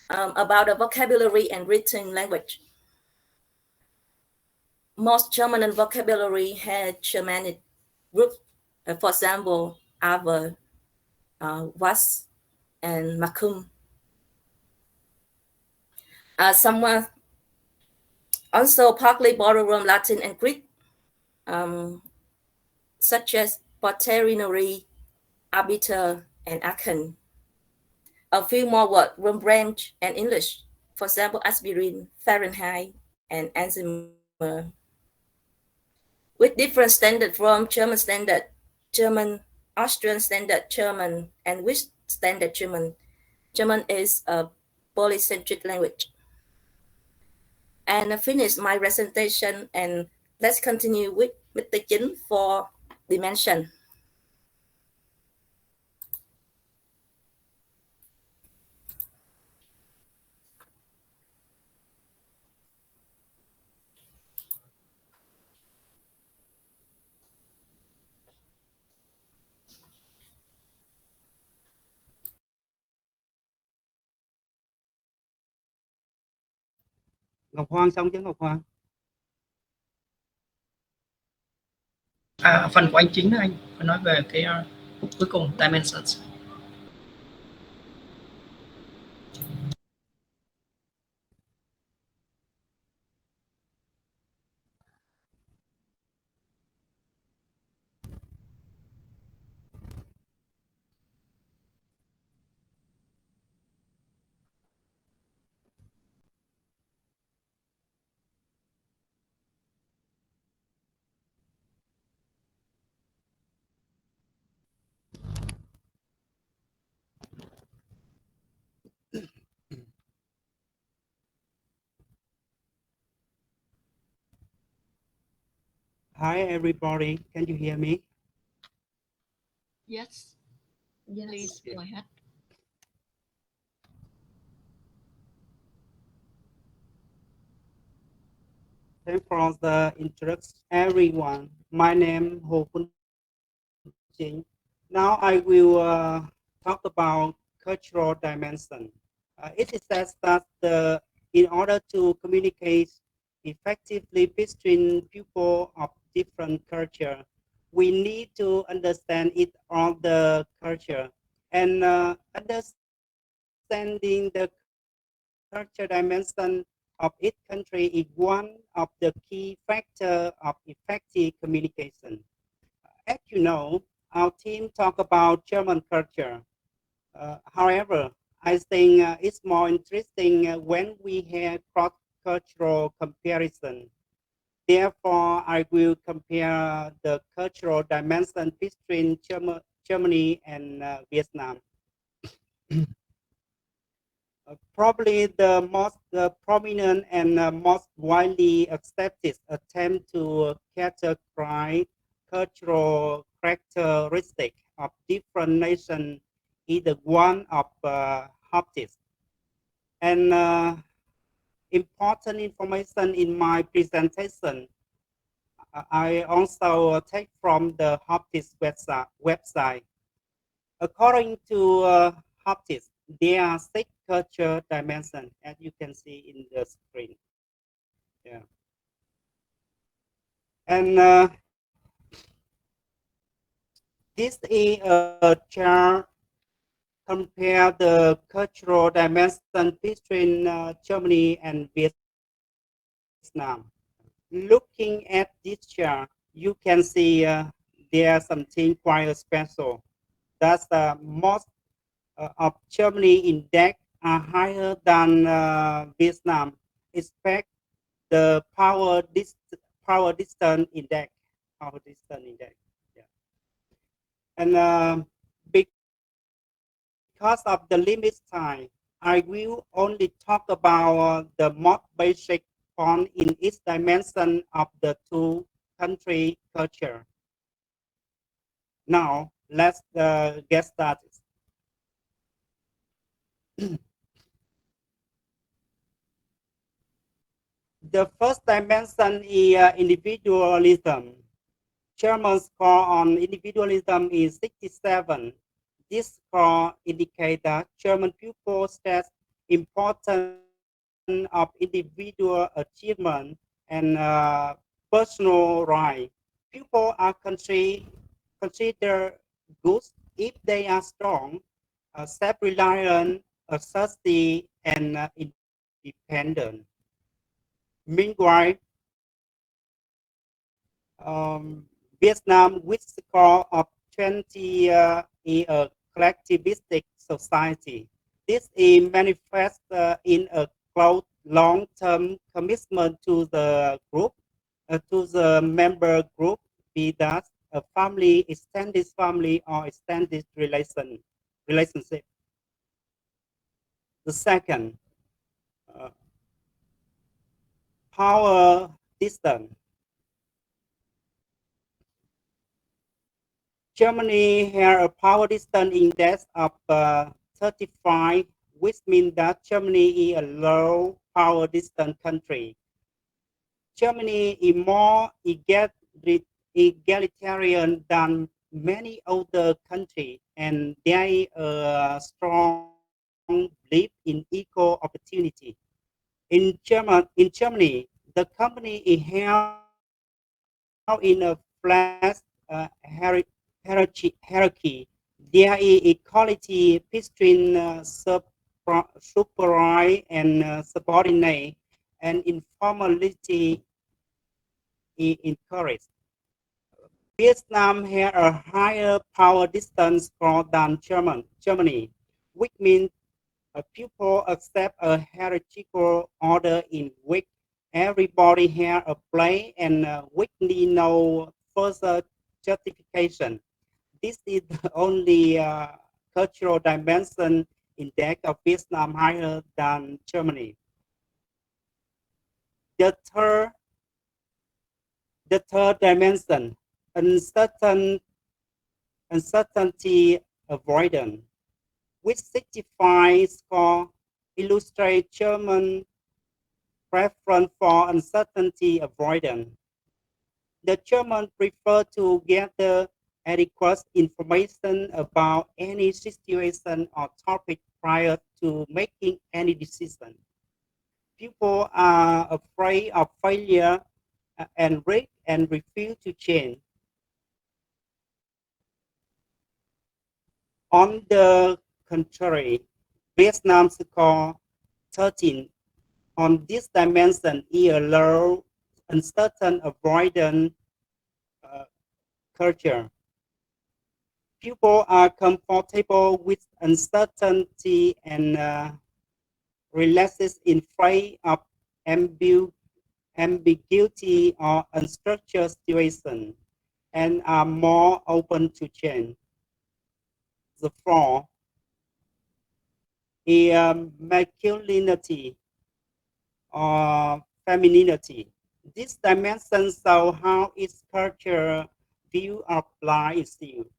S8: About the vocabulary and written language. Most German vocabulary has Germanic roots. For example, aber, was, and macum. Some also partly borrowed from Latin and Greek, such as paterinary, arbiter, and achen. A few more words from French and English, for example, aspirin, Fahrenheit, and enzyme. With different standards from German standard, German, Austrian Standard German, and Swiss Standard German. German is a polycentric language. And I finish my presentation, and let's continue with Mr. Chính for dimension.
S9: Ngọc Hoàng xong chứ Ngọc Hoàng?
S6: Phần của anh Chính là anh phải nói về cái phút cuối cùng, dimensions.
S9: Hi everybody, can you hear me?
S5: Yes. Please go ahead.
S9: Thanks for the introduction, everyone. My name is Hồ Quân Chính. Now I will talk about cultural dimension. It is said that in order to communicate effectively between people of different culture, we need to understand it all the culture, and understanding the culture dimension of each country is one of the key factors of effective communication. As you know, our team talk about German culture. However, I think it's more interesting when we have cross-cultural comparison. Therefore, I will compare the cultural dimension between Germany and Vietnam. Probably the most prominent and most widely accepted attempt to categorize cultural characteristics of different nations is the one of Hoptis. And important information in my presentation I also take from the Hoptis website. According to Hoptis, there are 6 culture dimensions, as you can see in the screen. Yeah. And this is a chart compare the cultural dimension between Germany and Vietnam. Looking at this chart, you can see there's something quite special. That's most of Germany index are higher than Vietnam. Expect the power distance index. Yeah. And because of the limit time, I will only talk about the most basic point in each dimension of the 2 country culture. Now, let's get started. The first dimension is individualism. German score on individualism is 67. This score indicates that German people stress importance of individual achievement and personal right. People are considered good if they are strong, self-reliant, assertive, and independent. Meanwhile, Vietnam, with score of 20, is a collectivistic society. This is manifest in a close long-term commitment to the group, to the member group, be that a family, extended family, or extended relationship. The second, power distance. Germany has a power distance index of 35, which means that Germany is a low power distance country. Germany is more egalitarian than many other countries, and there is a strong belief in equal opportunity. In Germany, the company is held in a flat hierarchy. There is equality between superior and subordinate, and informality is encouraged. Vietnam has a higher power distance score than Germany, which means people accept a hierarchical order in which everybody has a place and which need no further justification. This is the only cultural dimension index of Vietnam higher than Germany. The third dimension, uncertainty avoidance, which 65 score illustrate German preference for uncertainty avoidance. The Germans prefer to gather adequate information about any situation or topic prior to making any decision. People are afraid of failure and risk and refuse to change. On the contrary, Vietnam score 13 on this dimension is a low, uncertain, avoidant culture. People are comfortable with uncertainty and relaxes in face of ambiguity or unstructured situation, and are more open to change. The fourth is masculinity or femininity. This dimension shows how its culture view of life is viewed.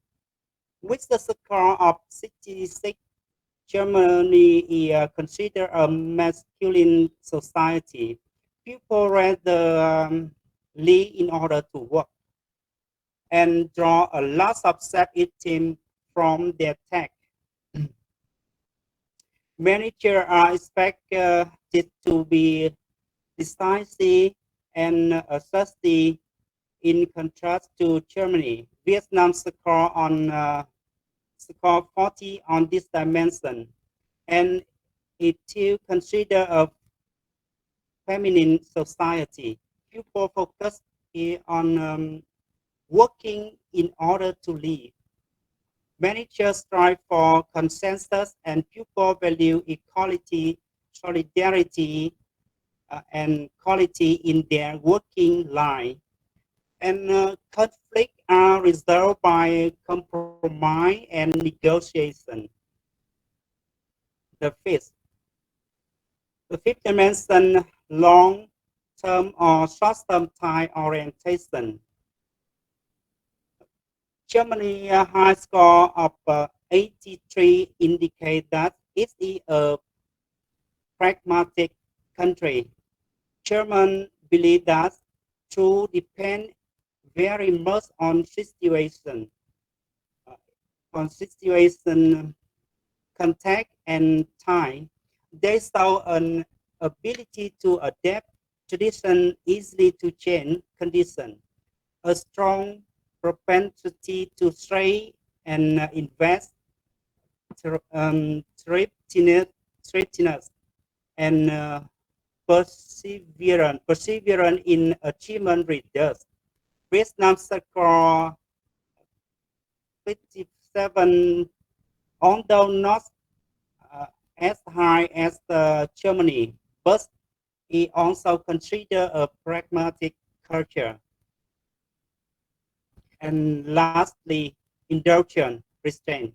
S9: With the score of 66, Germany is considered a masculine society. People rather lead in order to work and draw a lot of self-esteem from their tech. Managers are expected to be decisive and assertive in contrast to Germany. Vietnam score 40 on this dimension, and it is considered a feminine society. People focus on working in order to live. Managers strive for consensus, and people value equality, solidarity, and quality in their working life. And conflicts are resolved by compromise and negotiation. The fifth dimension, long-term or short-term time orientation. Germany high score of 83 indicate that it is a pragmatic country. Germans believe that truth depends very much on situation, contact, and time. They show an ability to adapt tradition easily to change conditions, a strong propensity to trade and invest, thriftiness, and perseverance in achievement results. Vietnam score 57, although not as high as Germany, but it also considered a pragmatic culture. And lastly, indulgence, restraint.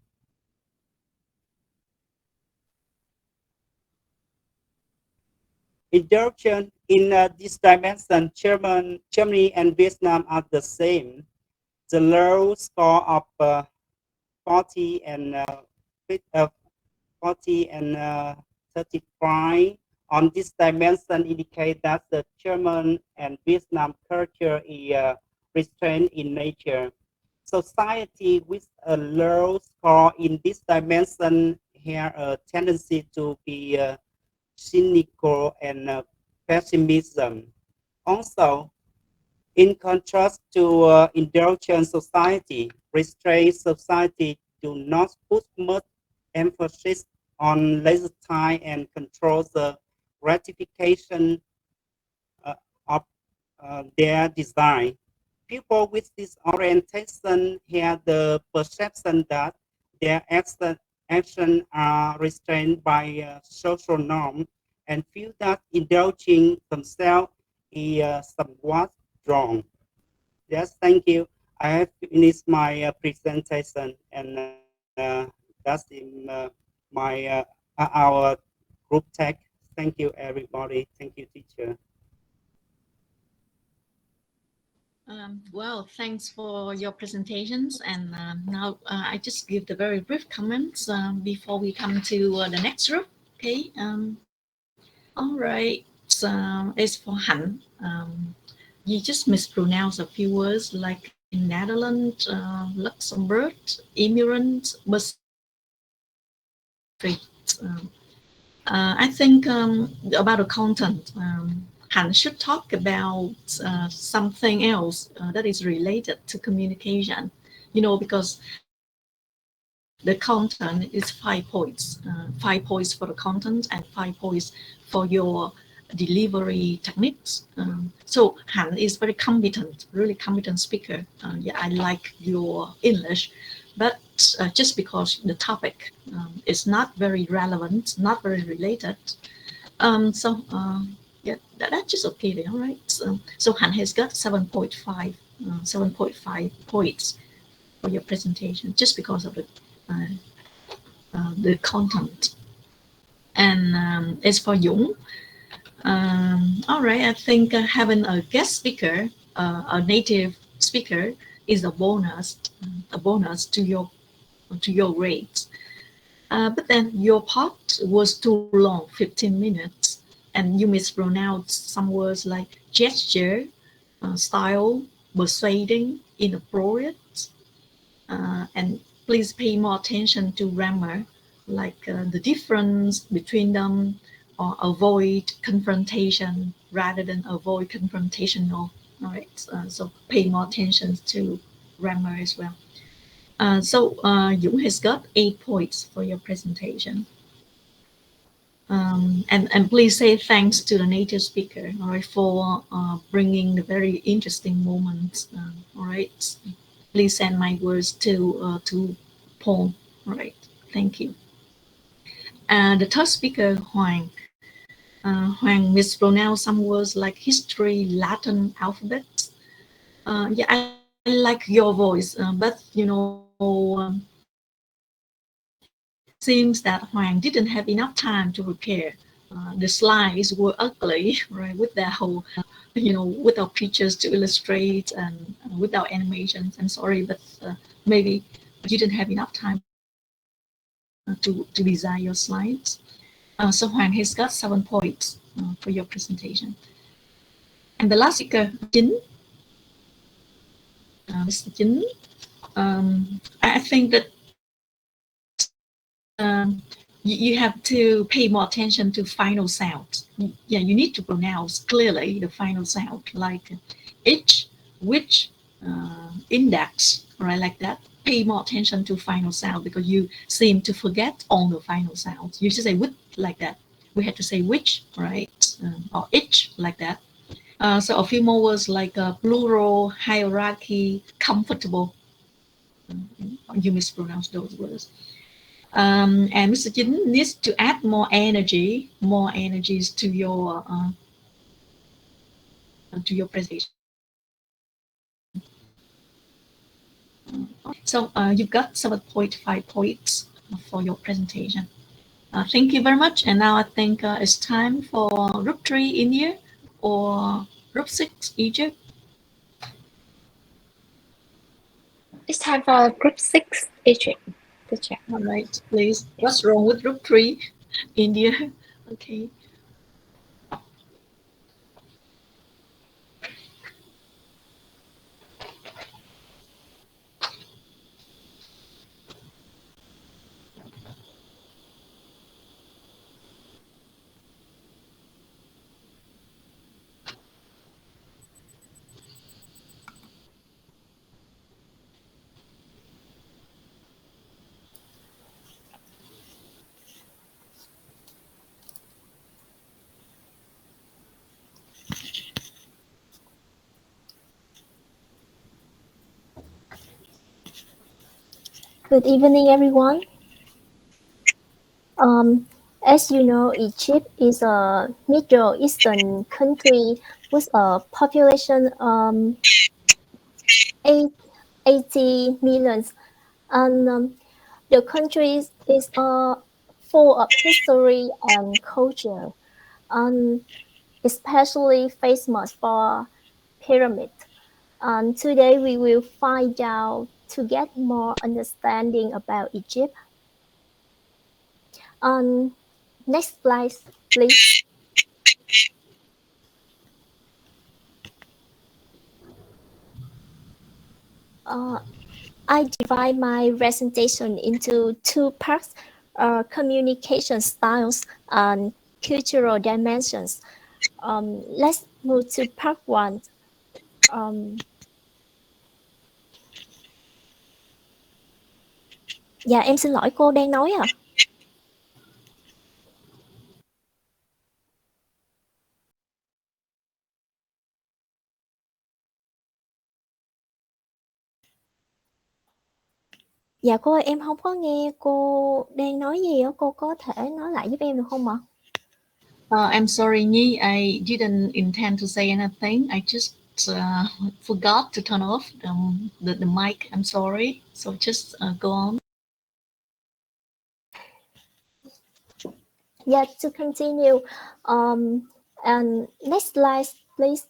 S9: Indulgence in this dimension, Germany and Vietnam are the same. The low score of 40 and 35 on this dimension indicate that the German and Vietnam culture is restrained in nature. Society with a low score in this dimension have a tendency to be cynical and pessimism. Also, in contrast to indulgent society, restrained society do not put much emphasis on leisure time and control the gratification of their desire. People with this orientation have the perception that their actions are restrained by social norms and feel that indulging themselves is somewhat wrong. Yes, thank you. I have finished my presentation, and that's in our group text. Thank you, everybody. Thank you, teacher.
S5: Well, thanks for your presentations. And now I just give the very brief comments before we come to the next group. Okay. All right. So it's for Han. You just mispronounced a few words like in Netherlands, Luxembourg, immigrant, but I think about the content. Han should talk about something else that is related to communication, because the content is 5 points, 5 points for the content and 5 points for your delivery techniques. So Han is very competent, really competent speaker. Yeah, I like your English, but just because the topic is not very relevant, not very related. Yeah, that's just okay then, all right? So Han has got 7.5 points for your presentation, just because of the content. And as for Dũng, all right, I think having a guest speaker, a native speaker, is a bonus to your grades. But then your part was too long, 15 minutes, and you mispronounced some words like gesture, style, persuading, inappropriate, and please pay more attention to grammar, like the difference between them, or avoid confrontation rather than avoid confrontational. All right, so pay more attention to grammar as well. So Dũng has got 8 points for your presentation. And please say thanks to the native speaker, all right, for bringing the very interesting moments. All right, please send my words to Paul. All right, thank you. The third speaker, Hoàng. Hoàng mispronounced some words like history, Latin alphabet. Yeah, I like your voice, but seems that Hoàng didn't have enough time to prepare. The slides were ugly, right, with their whole, without pictures to illustrate and without animations. I'm sorry, but maybe you didn't have enough time to design your slides. So Hoàng has got 7 points for your presentation. And the last speaker, Chính. Mr. Chính, I think that you have to pay more attention to final sound. Yeah, you need to pronounce clearly the final sound, like each, which, index, right, like that. Pay more attention to final sound because you seem to forget all the final sounds. You should say with like that. We had to say which, right, or each, like that. So a few more words like plural, hierarchy, comfortable. You mispronounce those words. And Mr. Chính needs to add more energies to your presentation. So you got 7.5 points for your presentation. Thank you very much. And now I think it's time for Group 3 India or Group 6 Egypt.
S10: It's time for Group 6 Egypt. Teacher.
S5: All right, please. What's wrong with Group 3 India? Okay.
S11: Good evening, everyone. As you know, Egypt is a Middle Eastern country with a population 80 million, and the country is full of history and culture, and especially famous for pyramids. And today we will find out to get more understanding about Egypt. Next slide, please. I divide my presentation into two parts, communication styles and cultural dimensions. Let's move to part one. Dạ em xin lỗi, cô đang nói à? Dạ cô ơi, em không có nghe cô đang nói gì á, cô có thể nói lại giúp em được không ạ?
S5: I'm sorry, Nhi, I didn't intend to say anything. I just forgot to turn off the mic. I'm sorry. So just go on.
S11: Yeah, to continue. And next slide, please.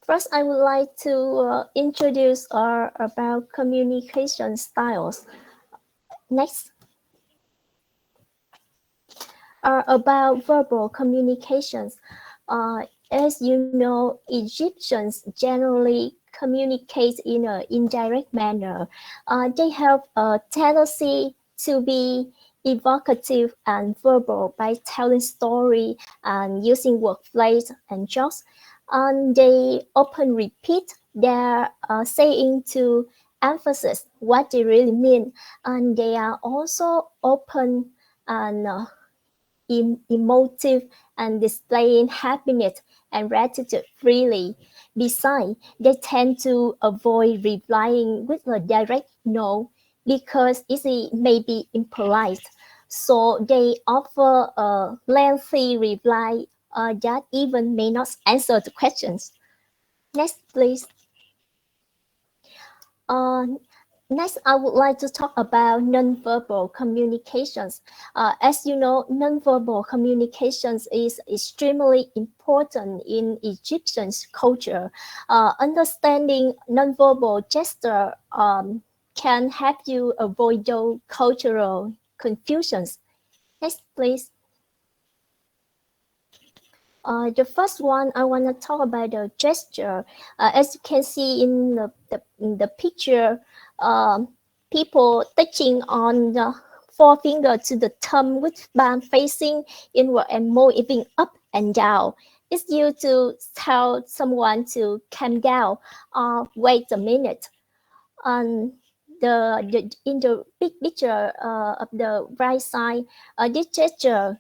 S11: First, I would like to introduce about communication styles. Next. About verbal communications. As you know, Egyptians generally communicate in an indirect manner. They have a tendency to be evocative and verbal by telling story and using wordplays and jokes. And they often repeat their saying to emphasize what they really mean. And they are also open and emotive and displaying happiness and gratitude freely. Besides, they tend to avoid replying with a direct no because it may be impolite. So they offer a lengthy reply that even may not answer the questions. Next, please. Next, I would like to talk about nonverbal communications. As you know, nonverbal communications is extremely important in Egyptian culture. Understanding nonverbal gesture can help you avoid those cultural confusions. Next, please. The first one, I want to talk about the gesture. As you can see in the picture, people touching on the forefinger to the thumb with palm facing inward and moving up and down. It's used to tell someone to calm down or wait a minute. And in the big picture of the right side, this gesture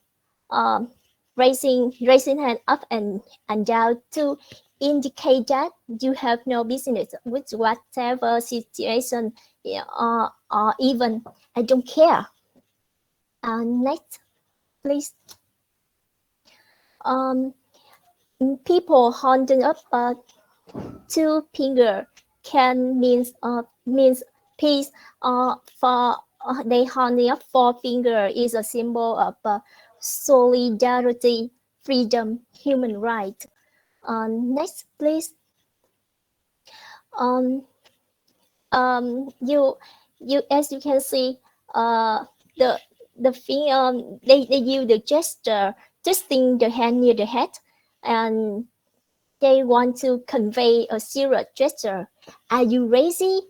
S11: raising hand up and down to indicate that you have no business with whatever situation or even I don't care. Next, please. People holding up two finger can means peace. For the honey of four finger is a symbol of solidarity, freedom, human right. Next, please. You as you can see, the thing they use the gesture, twisting the hand near the head, and they want to convey a serious gesture. Are you crazy?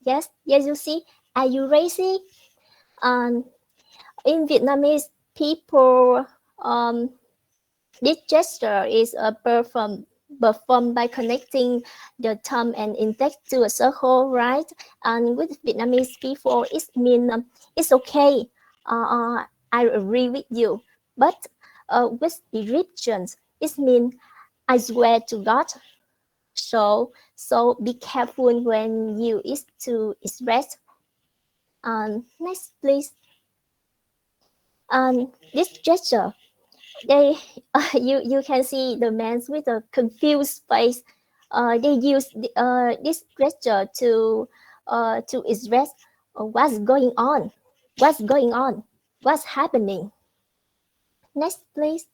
S11: Yes, you see. Are you crazy? In Vietnamese people, this gesture is performed by connecting the thumb and index to a circle, right? And with Vietnamese people, it means it's okay. I agree with you. But with Egyptians, it means I swear to God. So be careful when you is to express. Next, please. This gesture, you can see the man with a confused face. They use this gesture to express what's going on, what's happening. Next, please.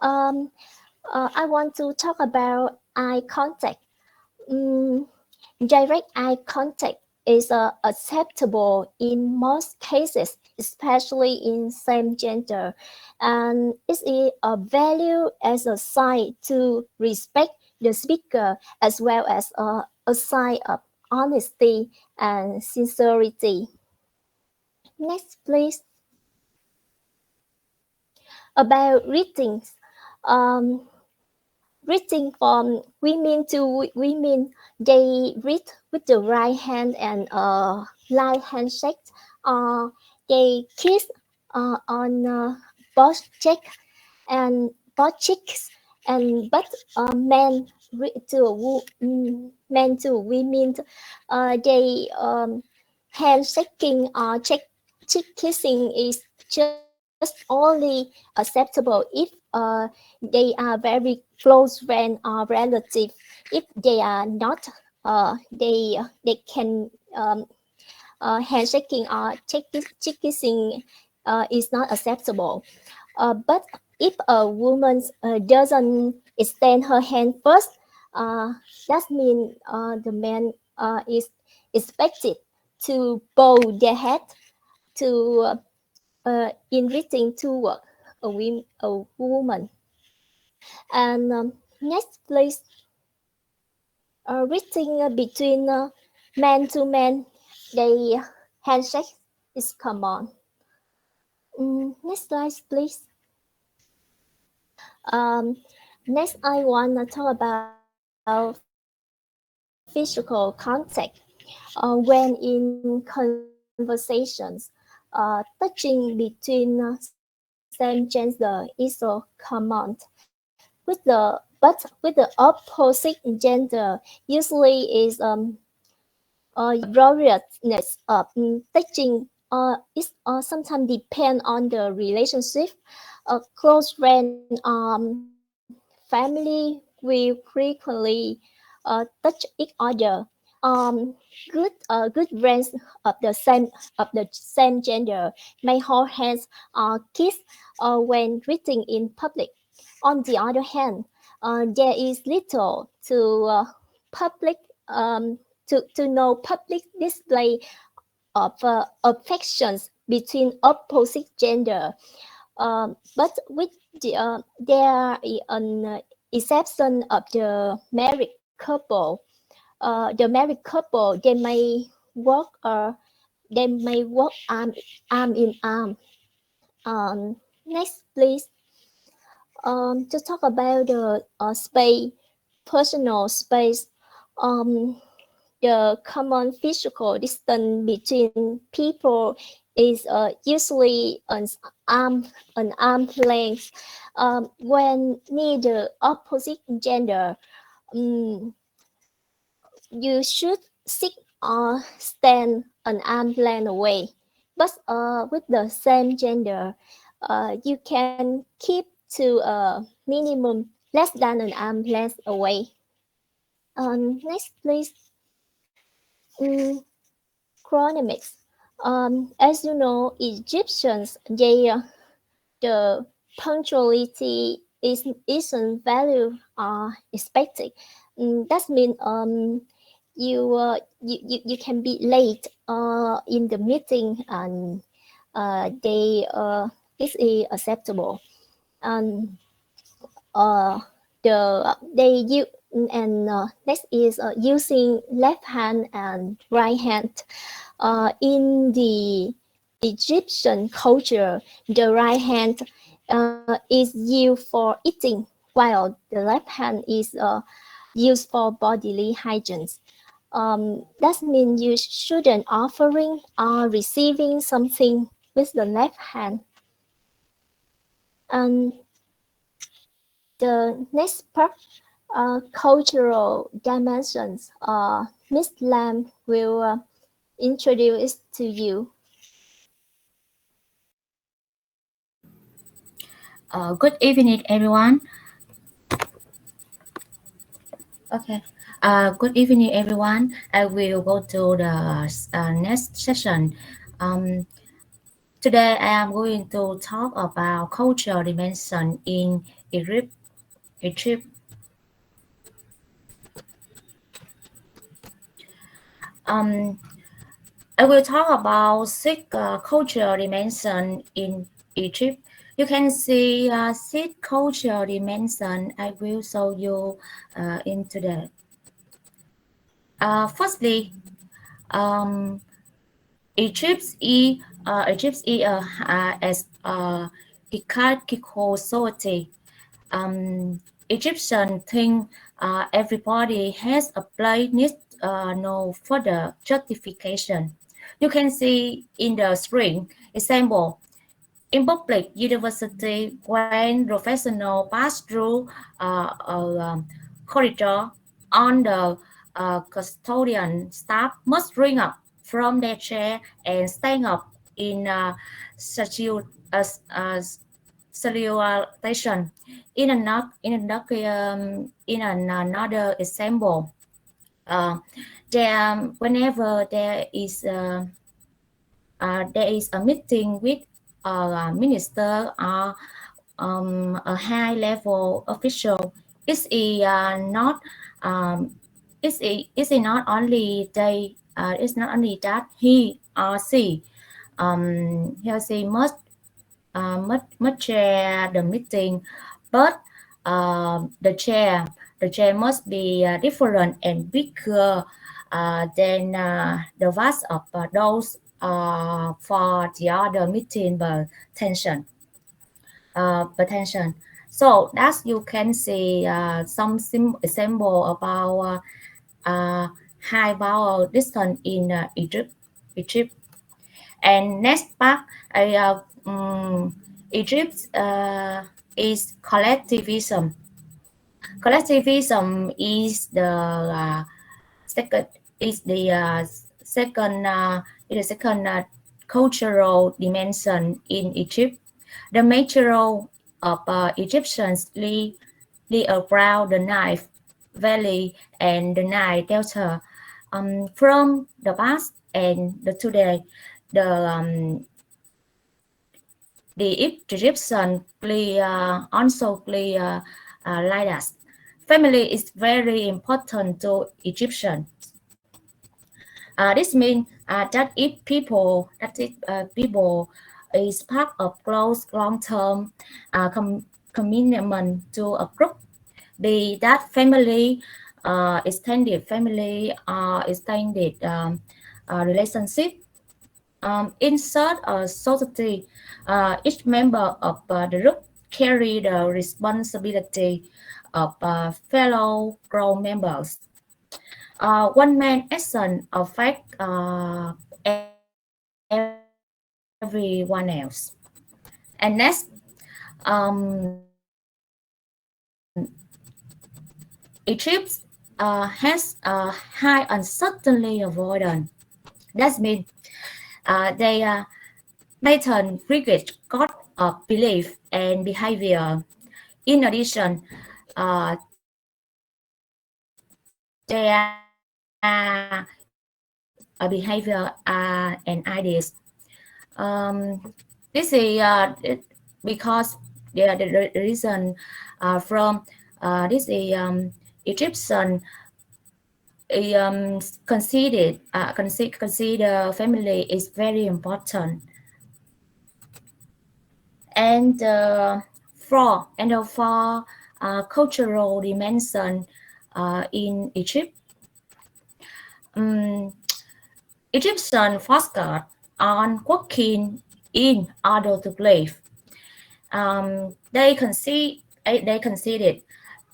S11: I want to talk about eye contact. Direct eye contact is acceptable in most cases, especially in same gender, and it is a value as a sign to respect the speaker as well as a sign of honesty and sincerity. Next, please. About readings. Reading from women to women, they read with the right hand and light handshake. They kiss on both cheek and both cheeks, and but men men to women, they handshaking or cheek kissing is just only acceptable if they are very close friend or relative. If they are not, they can handshaking or cheek kissing is not acceptable. But if a woman doesn't extend her hand first, that means the man is expected to bow their head to in reaching toward a woman. And next, please. Reaching between man to man, the handshake is common. Next slide, please. Next, I want to talk about physical contact. When in conversations, touching between same gender is so common. With the opposite gender, usually is gloriousness of touching. It sometimes depend on the relationship. A close friend, family will frequently touch each other. Good friends of the same gender may hold hands or kiss when greeting in public. On the other hand, there is little to public to no public display of affections between opposite gender. But with there is an exception of the married couple. The married couple, they may walk arm in arm. Next, please. To talk about the space, personal space. The common physical distance between people is usually an arm's length. When near the opposite gender, you should sit or stand an arm's length away. But with the same gender, you can keep to a minimum less than an arm length away. Next, please. Chronomics. As you know, Egyptians, the punctuality isn't valued or expected. That means you can be late in the meeting, and this is acceptable. And next is using left hand and right hand. In the Egyptian culture, the right hand is used for eating, while the left hand is used for bodily hygiene. That means you shouldn't offering or receiving something with the left hand. And the next part, cultural dimensions. Miss Lam will introduce to you.
S12: Good evening, everyone. Okay. Good evening, everyone. I will go to the next session. Today, I am going to talk about cultural dimension in Egypt. I will talk about 6 cultural dimension in Egypt. You can see 6 cultural dimension I will show you in today. Firstly, Egypt is as a hierarchical society. Egyptian think everybody has a place, needs no further justification. You can see in the screen example. In public university, when professionals pass through a corridor, on the custodian staff must ring up from their chair and stand up in salutation. In another example, whenever there is a meeting with a minister or a high-level official, it's not only that he or she must chair the meeting, but the chair must be different and bigger than the vast of those for the other meeting potential. So as you can see some example about high power distance in Egypt. And next part, Egypt is collectivism. Collectivism is the second cultural dimension in Egypt. The major role of Egyptians live around the Nile Valley and the Nile Delta. From the past and the today, the Egyptian also play like that. Family is very important to Egyptians. This means that if people is part of close long-term commitment to a group, be that family, extended family, extended relationship. In such a society, each member of the group carry the responsibility of fellow group members. One man action affect everyone else. And next, Egypt has a high uncertainty avoidance. That means they pattern rigid code of belief and behavior. In addition, their behavior and ideas. This is because the reason from this is Egyptian consider family is very important, and for cultural dimension in Egypt. Egyptian focused on working in order to live. They considered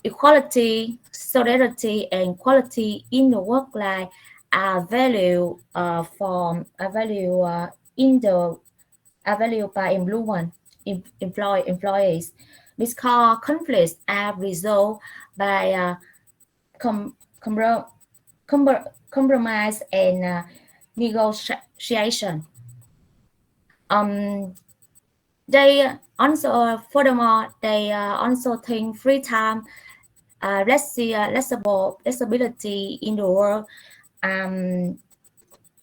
S12: equality, solidarity, and quality in the work life are value by employees. Because conflicts are resolved by compromise and negotiation. They also, furthermore, they also think free time, flexibility in the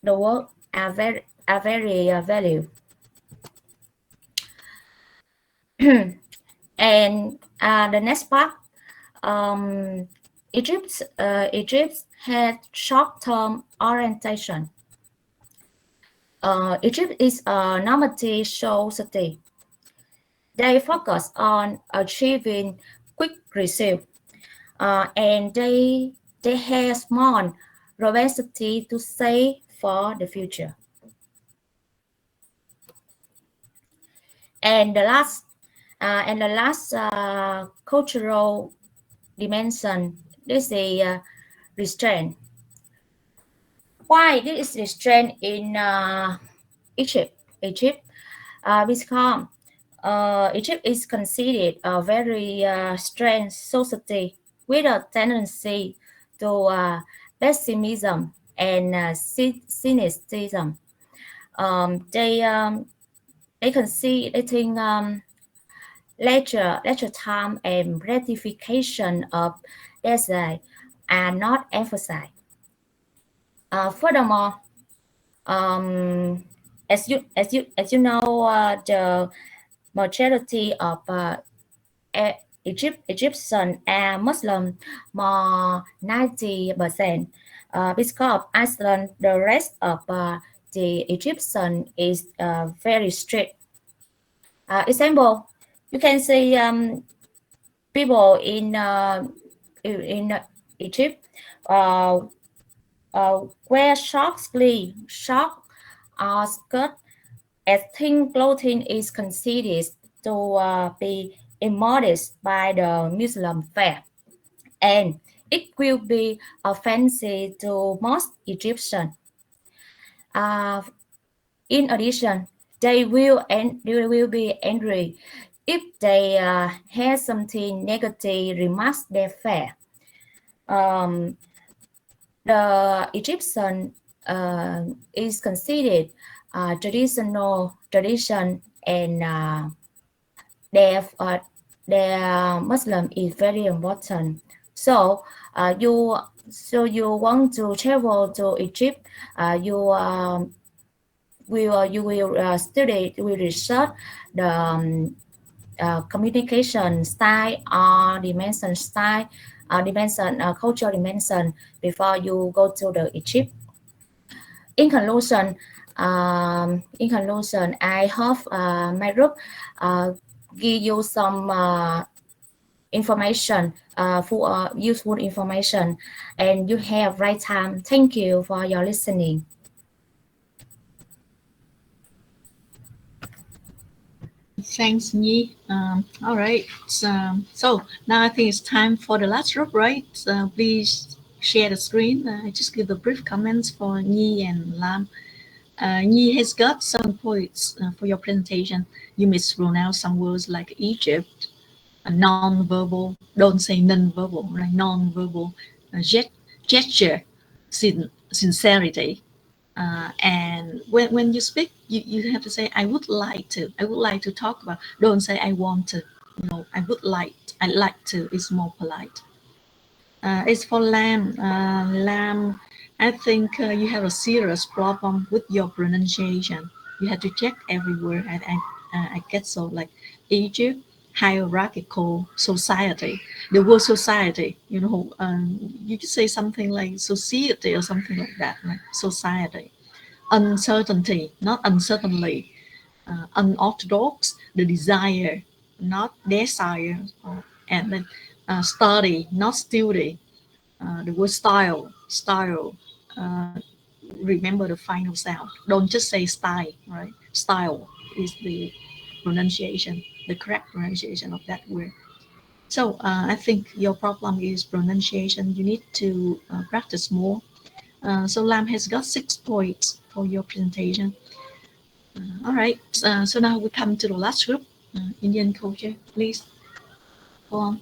S12: work are very valued. And the next part, Egypt had short-term orientation. Egypt is a normative society. They focus on achieving quick results, and they have small capacity to save for the future. And the last cultural dimension, this is restraint. Why this is restraint in Egypt? Because Egypt is considered a very strange society with a tendency to pessimism and cynicism. They think leisure time and gratification of desire are not emphasized. Furthermore, as you know, the majority of Egyptian are Muslim, more 90%. Because of Iceland, the rest of the Egyptian is very strict. Example, you can see people in Egypt wear short sleeve, short skirt, as thin clothing is considered to be immodest by the Muslim faith, and it will be offensive to most Egyptians. In addition, they will be angry if they hear something negative remarks their faith. The Egyptian is considered tradition, and their Muslim is very important. So you want to travel to Egypt, you will study, you will research the communication style or dimension style, cultural dimension before you go to the Egypt. In conclusion, I hope my group give you some information, useful information, and you have right time. Thank you for your listening.
S5: Thanks, Nhi. All right. So now I think it's time for the last group, right? Please share the screen. I just give the brief comments for Nhi and Lam. Nhi has got some points for your presentation. You mispronounce some words like Egypt, non-verbal. Don't say non-verbal, right? Non-verbal gesture, sincerity. And when you speak, you have to say I would like to talk about. Don't say I want to. No, I like to is more polite. As for Lam, Lam, I think you have a serious problem with your pronunciation. You have to check every word. I get so like Egypt, hierarchical society. The word society, you could say something like society or something like that, right? Society. Uncertainty, not uncertainly. Unorthodox, the desire, not desire. And then study, not study. The word style. Uh, remember the final sound. Don't just say style, right? Style is the pronunciation, the correct pronunciation of that word. So I think your problem is pronunciation. You need to practice more. So Lam has got 6 points for your presentation. All right. So now we come to the last group, Indian culture. Please go on.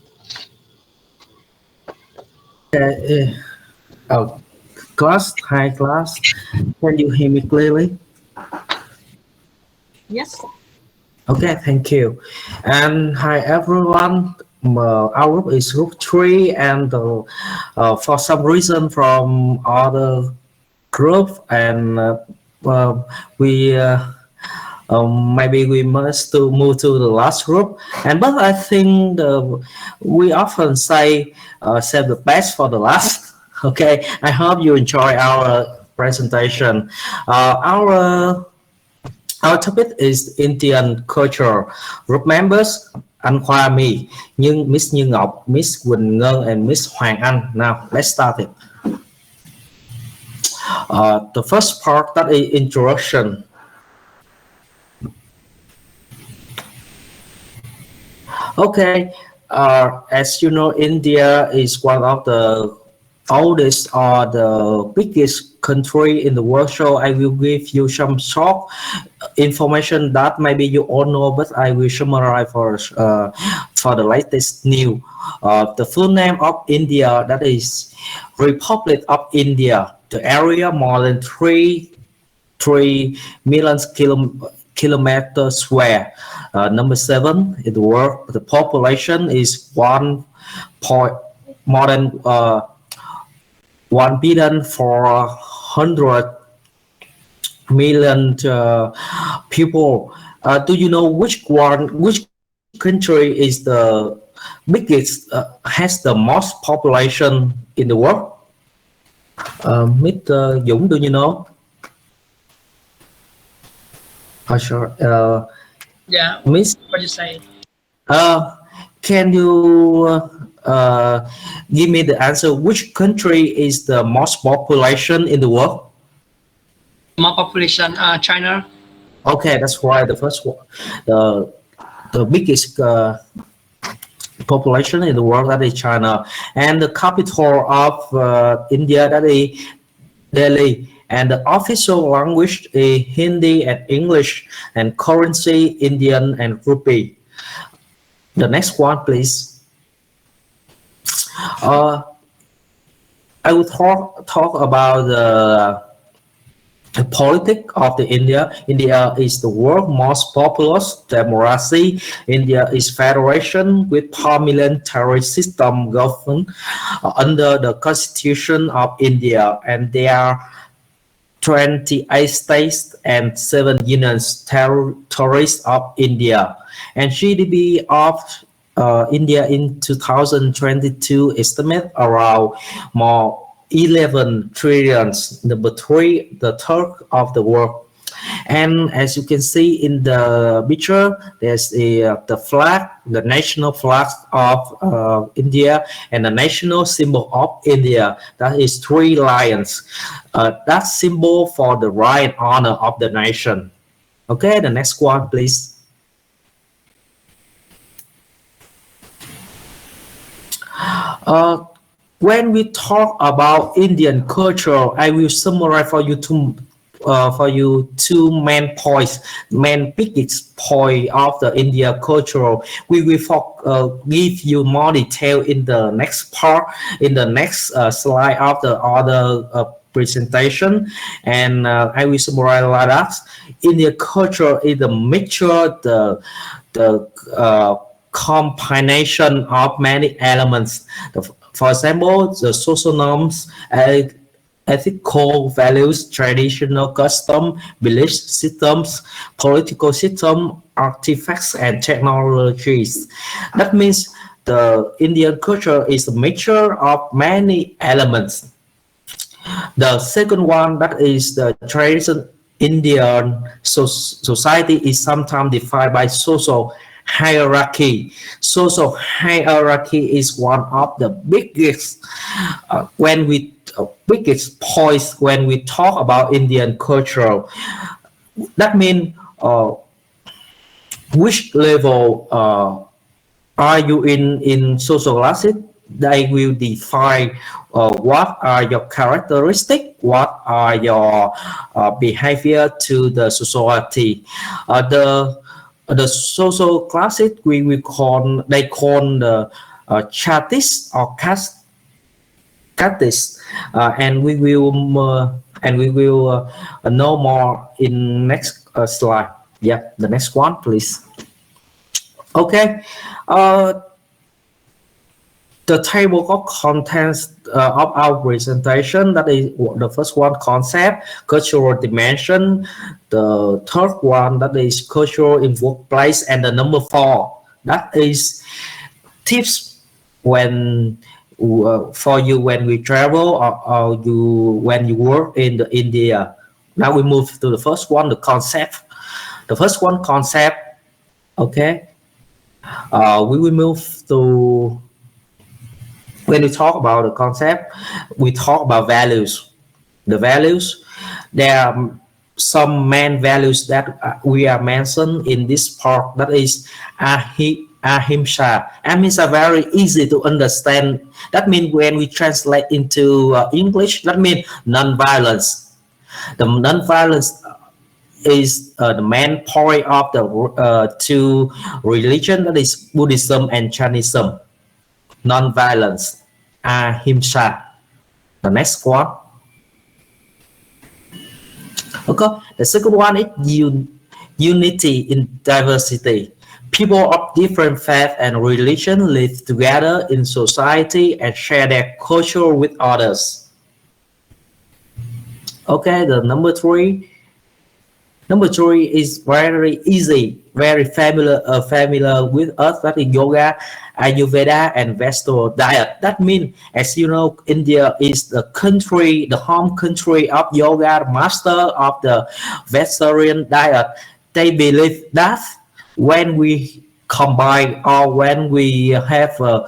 S13: Hi class. Can you hear me clearly?
S5: Yes.
S13: Okay, thank you. And hi everyone. Our group is group 3, and for some reason from other group, and we maybe we must to move to the last group. But I think we often say save the best for the last. Okay, I hope you enjoy our presentation. Our topic is Indian culture. Group members anh Khoa My, Miss Như Ngọc, Miss Quỳnh Ngân, and Miss Hoàng Anh. Now let's start it. The first part, that is introduction. Okay, as you know, India is one of the oldest or the biggest country in the world, so I will give you some short information that maybe you all know, but I will summarize for the latest news. The full name of India, that is Republic of India. The area more than 3 million kilometers square. Number 7 in the world. The population is more than 1,400,000,000 people. Do you know which country is the biggest, has the most population in the world? Mr. Dũng, do you know? Sure.
S6: Yeah.
S13: Miss,
S6: What you say?
S13: Can you give me the answer? Which country is the most population in the world?
S6: More population, China.
S13: Okay, that's right. The first one, the biggest population in the world, that is China, and the capital of India, that is Delhi. And the official language is Hindi and English, and currency Indian and rupee. The next one, please. I will talk about the politics of the India. India is the world's most populous democracy. India is federation with parliamentary system governed under the Constitution of India, and there are 28 states and 7 unions territories of India. And GDP of India in 2022 estimate around more 11 trillions, number 3, the third of the world. And as you can see in the picture, there's the flag, the national flag of India, and the national symbol of India. That is 3 lions. That symbol for the right and honor of the nation. Okay, the next one, please. When we talk about Indian culture, I will summarize for you two main points, main biggest point of the India culture. We will give you more detail in the next part, in the next slide of the other presentation, and I will summarize like that. Indian culture is the mixture, the combination of many elements. For example, the social norms, ethical values, traditional custom, belief systems, political system, artifacts, and technologies. That means the Indian culture is a mixture of many elements. The second one, that is the tradition. Indian society is sometimes defined by social hierarchy. Social hierarchy is one of the biggest biggest points when we talk about Indian culture. That means which level are you in social classes? They will define what are your characteristics, what are your behavior to the society. The social classes they call the chatis or castes, and we will know more in next slide. Yeah, the next one, please. Okay. The table of contents of our presentation, that is the first one, concept, cultural dimension. The third one, that is cultural in workplace, and the number 4, that is tips when for you when we travel or when you work in India. Now we move to the first one, the concept. The first one, concept. Okay. We will move to, when we talk about the concept, we talk about values. The values, there are some main values that we are mentioned in this part, that is ahimsa. Ahimsa very easy to understand. That means when we translate into English, that means non-violence. The non-violence is the main point of the two religion, that is Buddhism and Jainism. Non-violence, ahimsa. The next one. Okay, the second one is unity in diversity. People of different faith and religion live together in society and share their culture with others. Okay, the number 3. Number 3 is very easy, very familiar with us, that is yoga, Ayurveda, and Western diet. That means, as you know, India is the country, the home country of yoga, master of the Western diet. They believe that when we combine or when we have the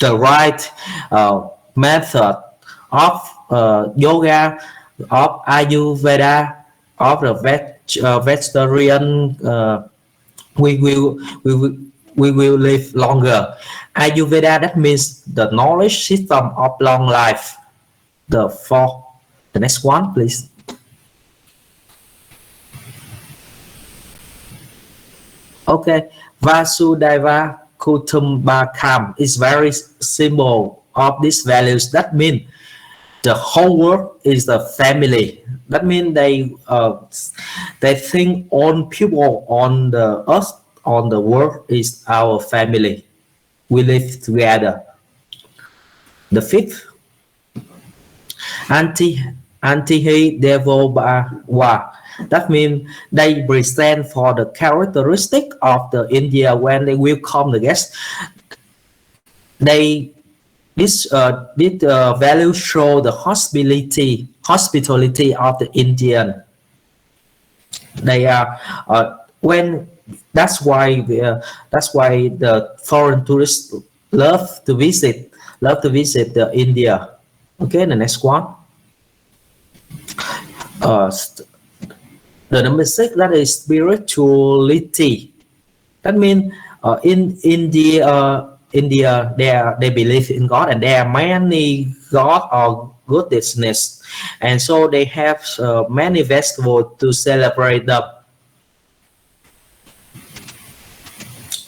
S13: right method of yoga, of Ayurveda, of the vegetarian, we will live longer. Ayurveda, that means the knowledge system of long life. The next one, please. Okay, Vasudhaiva Kutumbakam is very symbol of these values. That means the whole world is the family. That means they think on people on the earth, on the world is our family. We live together. The 5th, Anti-Devoba. That means they present for the characteristic of the India when they welcome the guests. This value show the hospitality of the Indian. They are that's why the foreign tourists love to visit the India. Okay, the next one. The number 6, that is spirituality. That means in India, they believe in God, and there are many God or goddesses, and so they have many festivals to celebrate them.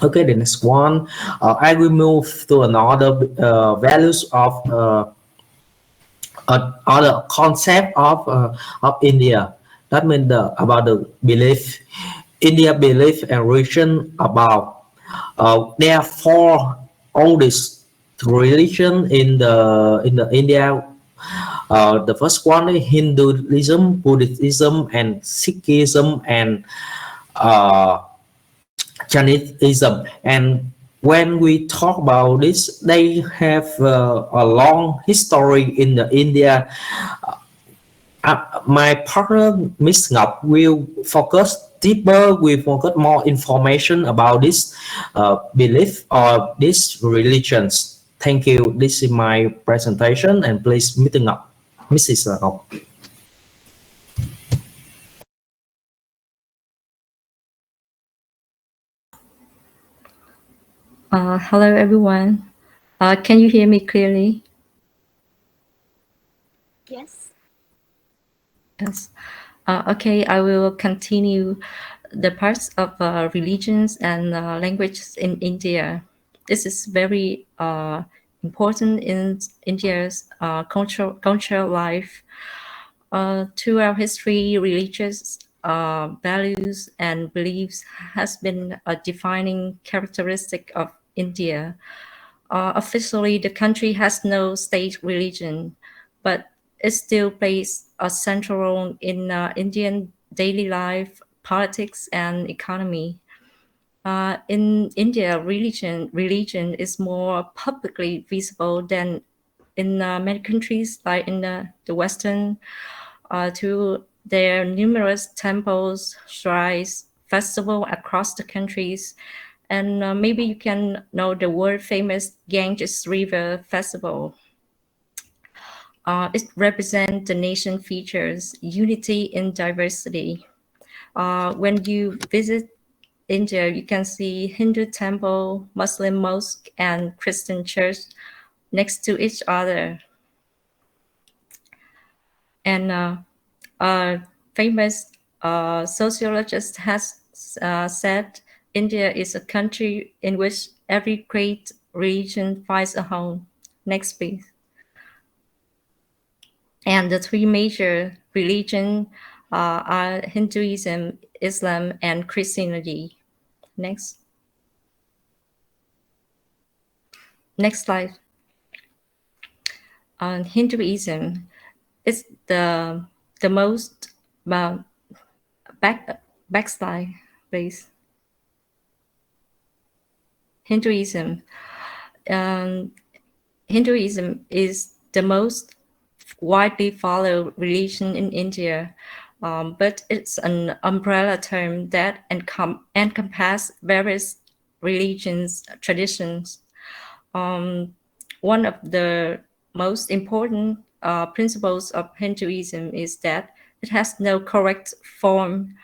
S13: Okay, the next one. I will move to another values of other concept of India. That means about the belief. India belief and religion about there are four oldest religion in the India. The first one is Hinduism, Buddhism, and Sikhism, and Jainism. And when we talk about this, they have a long history in the India. My partner, Miss Ngọc, will focus deeper, will focus more information about this belief or these religions. Thank you. This is my presentation, and please, Mr. Ngọc, Mrs. Ngọc.
S14: Hello, everyone. Can you hear me clearly?
S11: Yes.
S14: Yes. Okay, I will continue the parts of religions and languages in India. This is very important in India's cultural life. Through our history, religious values and beliefs has been a defining characteristic of India. Officially, the country has no state religion, but it still plays a central role in Indian daily life, politics, and economy. In India, religion is more publicly visible than in many countries, like in the Western. To their numerous temples, shrines, festivals across the countries, and maybe you can know the world famous Ganges River Festival. It represents the nation features unity in diversity. When you visit India, you can see Hindu temple, Muslim mosque, and Christian church next to each other. And a famous sociologist has said India is a country in which every great religion finds a home. Next, please. And the three major religions are Hinduism, Islam, and Christianity. Next. Next slide. Hinduism is the most backslide, please. Hinduism is the most widely followed religion in India, but it's an umbrella term that encompasses various religions, traditions. One of the most important principles of Hinduism is that it has no correct form,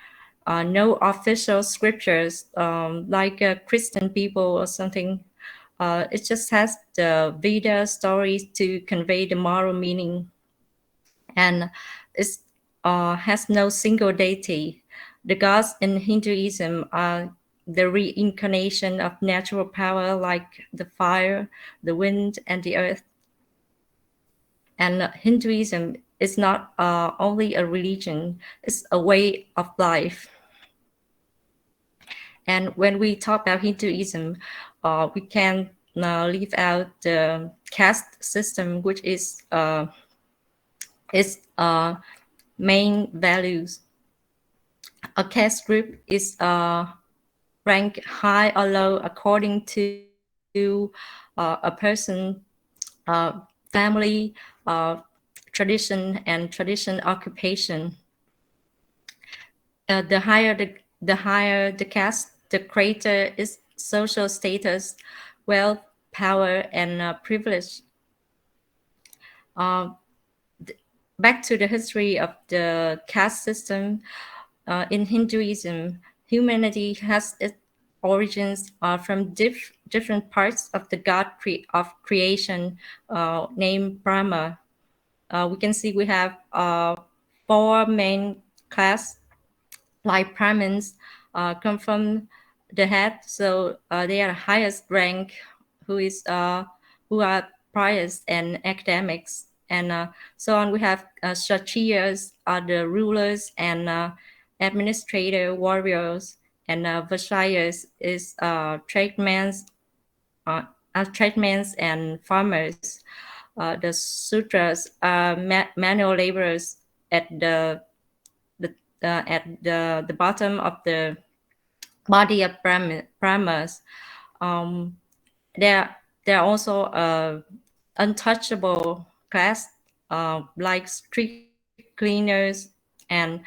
S14: no official scriptures like Christian people or something. It just has the Veda stories to convey the moral meaning, and it has no single deity. The gods in Hinduism are the reincarnation of natural power like the fire, the wind, and the earth. And Hinduism is not only a religion, it's a way of life. And when we talk about Hinduism, we can leave out the caste system, which is its main values. A caste group is ranked high or low according to a person, family, tradition, and occupation. The higher the caste, the greater its social status, wealth, power, and privilege. Back to the history of the caste system, in Hinduism, humanity has its origins from different parts of the god of creation named Brahma. We can see we have 4 main classes, like Brahmins come from the head, so they are highest rank, who are pious and academics. and so on. We have Kshatriyas are the rulers and administrator warriors, and Vaishyas is tradesmen and farmers. The Sudras are manual laborers at the bottom of the body of Brahmas. There are also untouchable class like street cleaners, and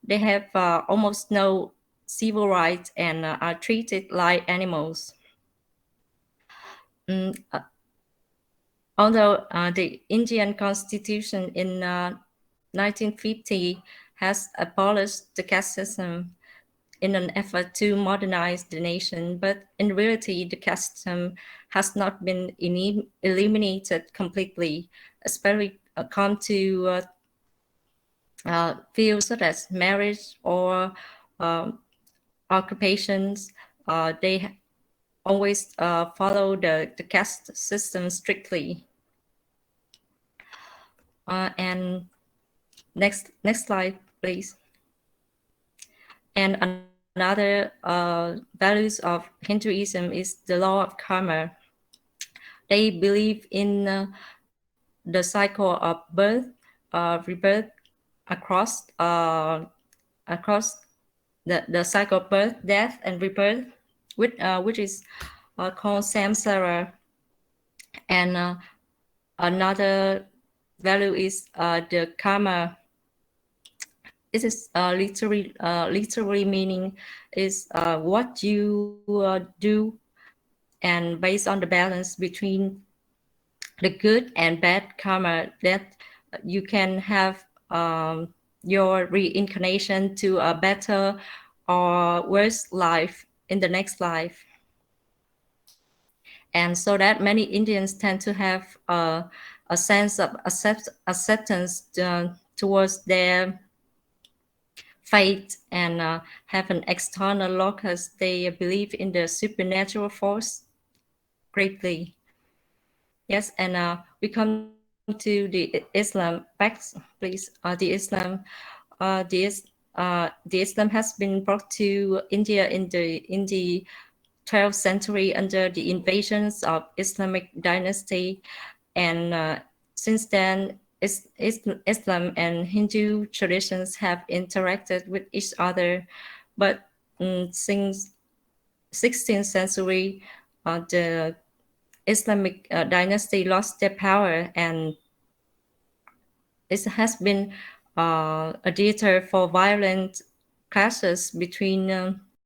S14: they have almost no civil rights and are treated like animals. Although the Indian Constitution in 1950 has abolished the caste system in an effort to modernize the nation, but in reality, the caste system has not been eliminated completely, especially come to fields such as marriage or occupations. They always follow the caste system strictly. And next slide, please. And another values of Hinduism is the law of karma. They believe in the cycle of birth, rebirth across the cycle of birth, death, and rebirth, which is called samsara. And another value is the karma. This is literally meaning is what you do, and based on the balance between the good and bad karma, that you can have your reincarnation to a better or worse life in the next life. And so that many Indians tend to have a sense of acceptance towards their fate, and have an external locus. They believe in the supernatural force greatly. Yes, and we come to the Islam. Back, please. The Islam has been brought to India in the 12th century under the invasions of Islamic dynasty, and since then Islam and Hindu traditions have interacted with each other, but since 16th century the Islamic dynasty lost their power, and it has been a theater for violent clashes between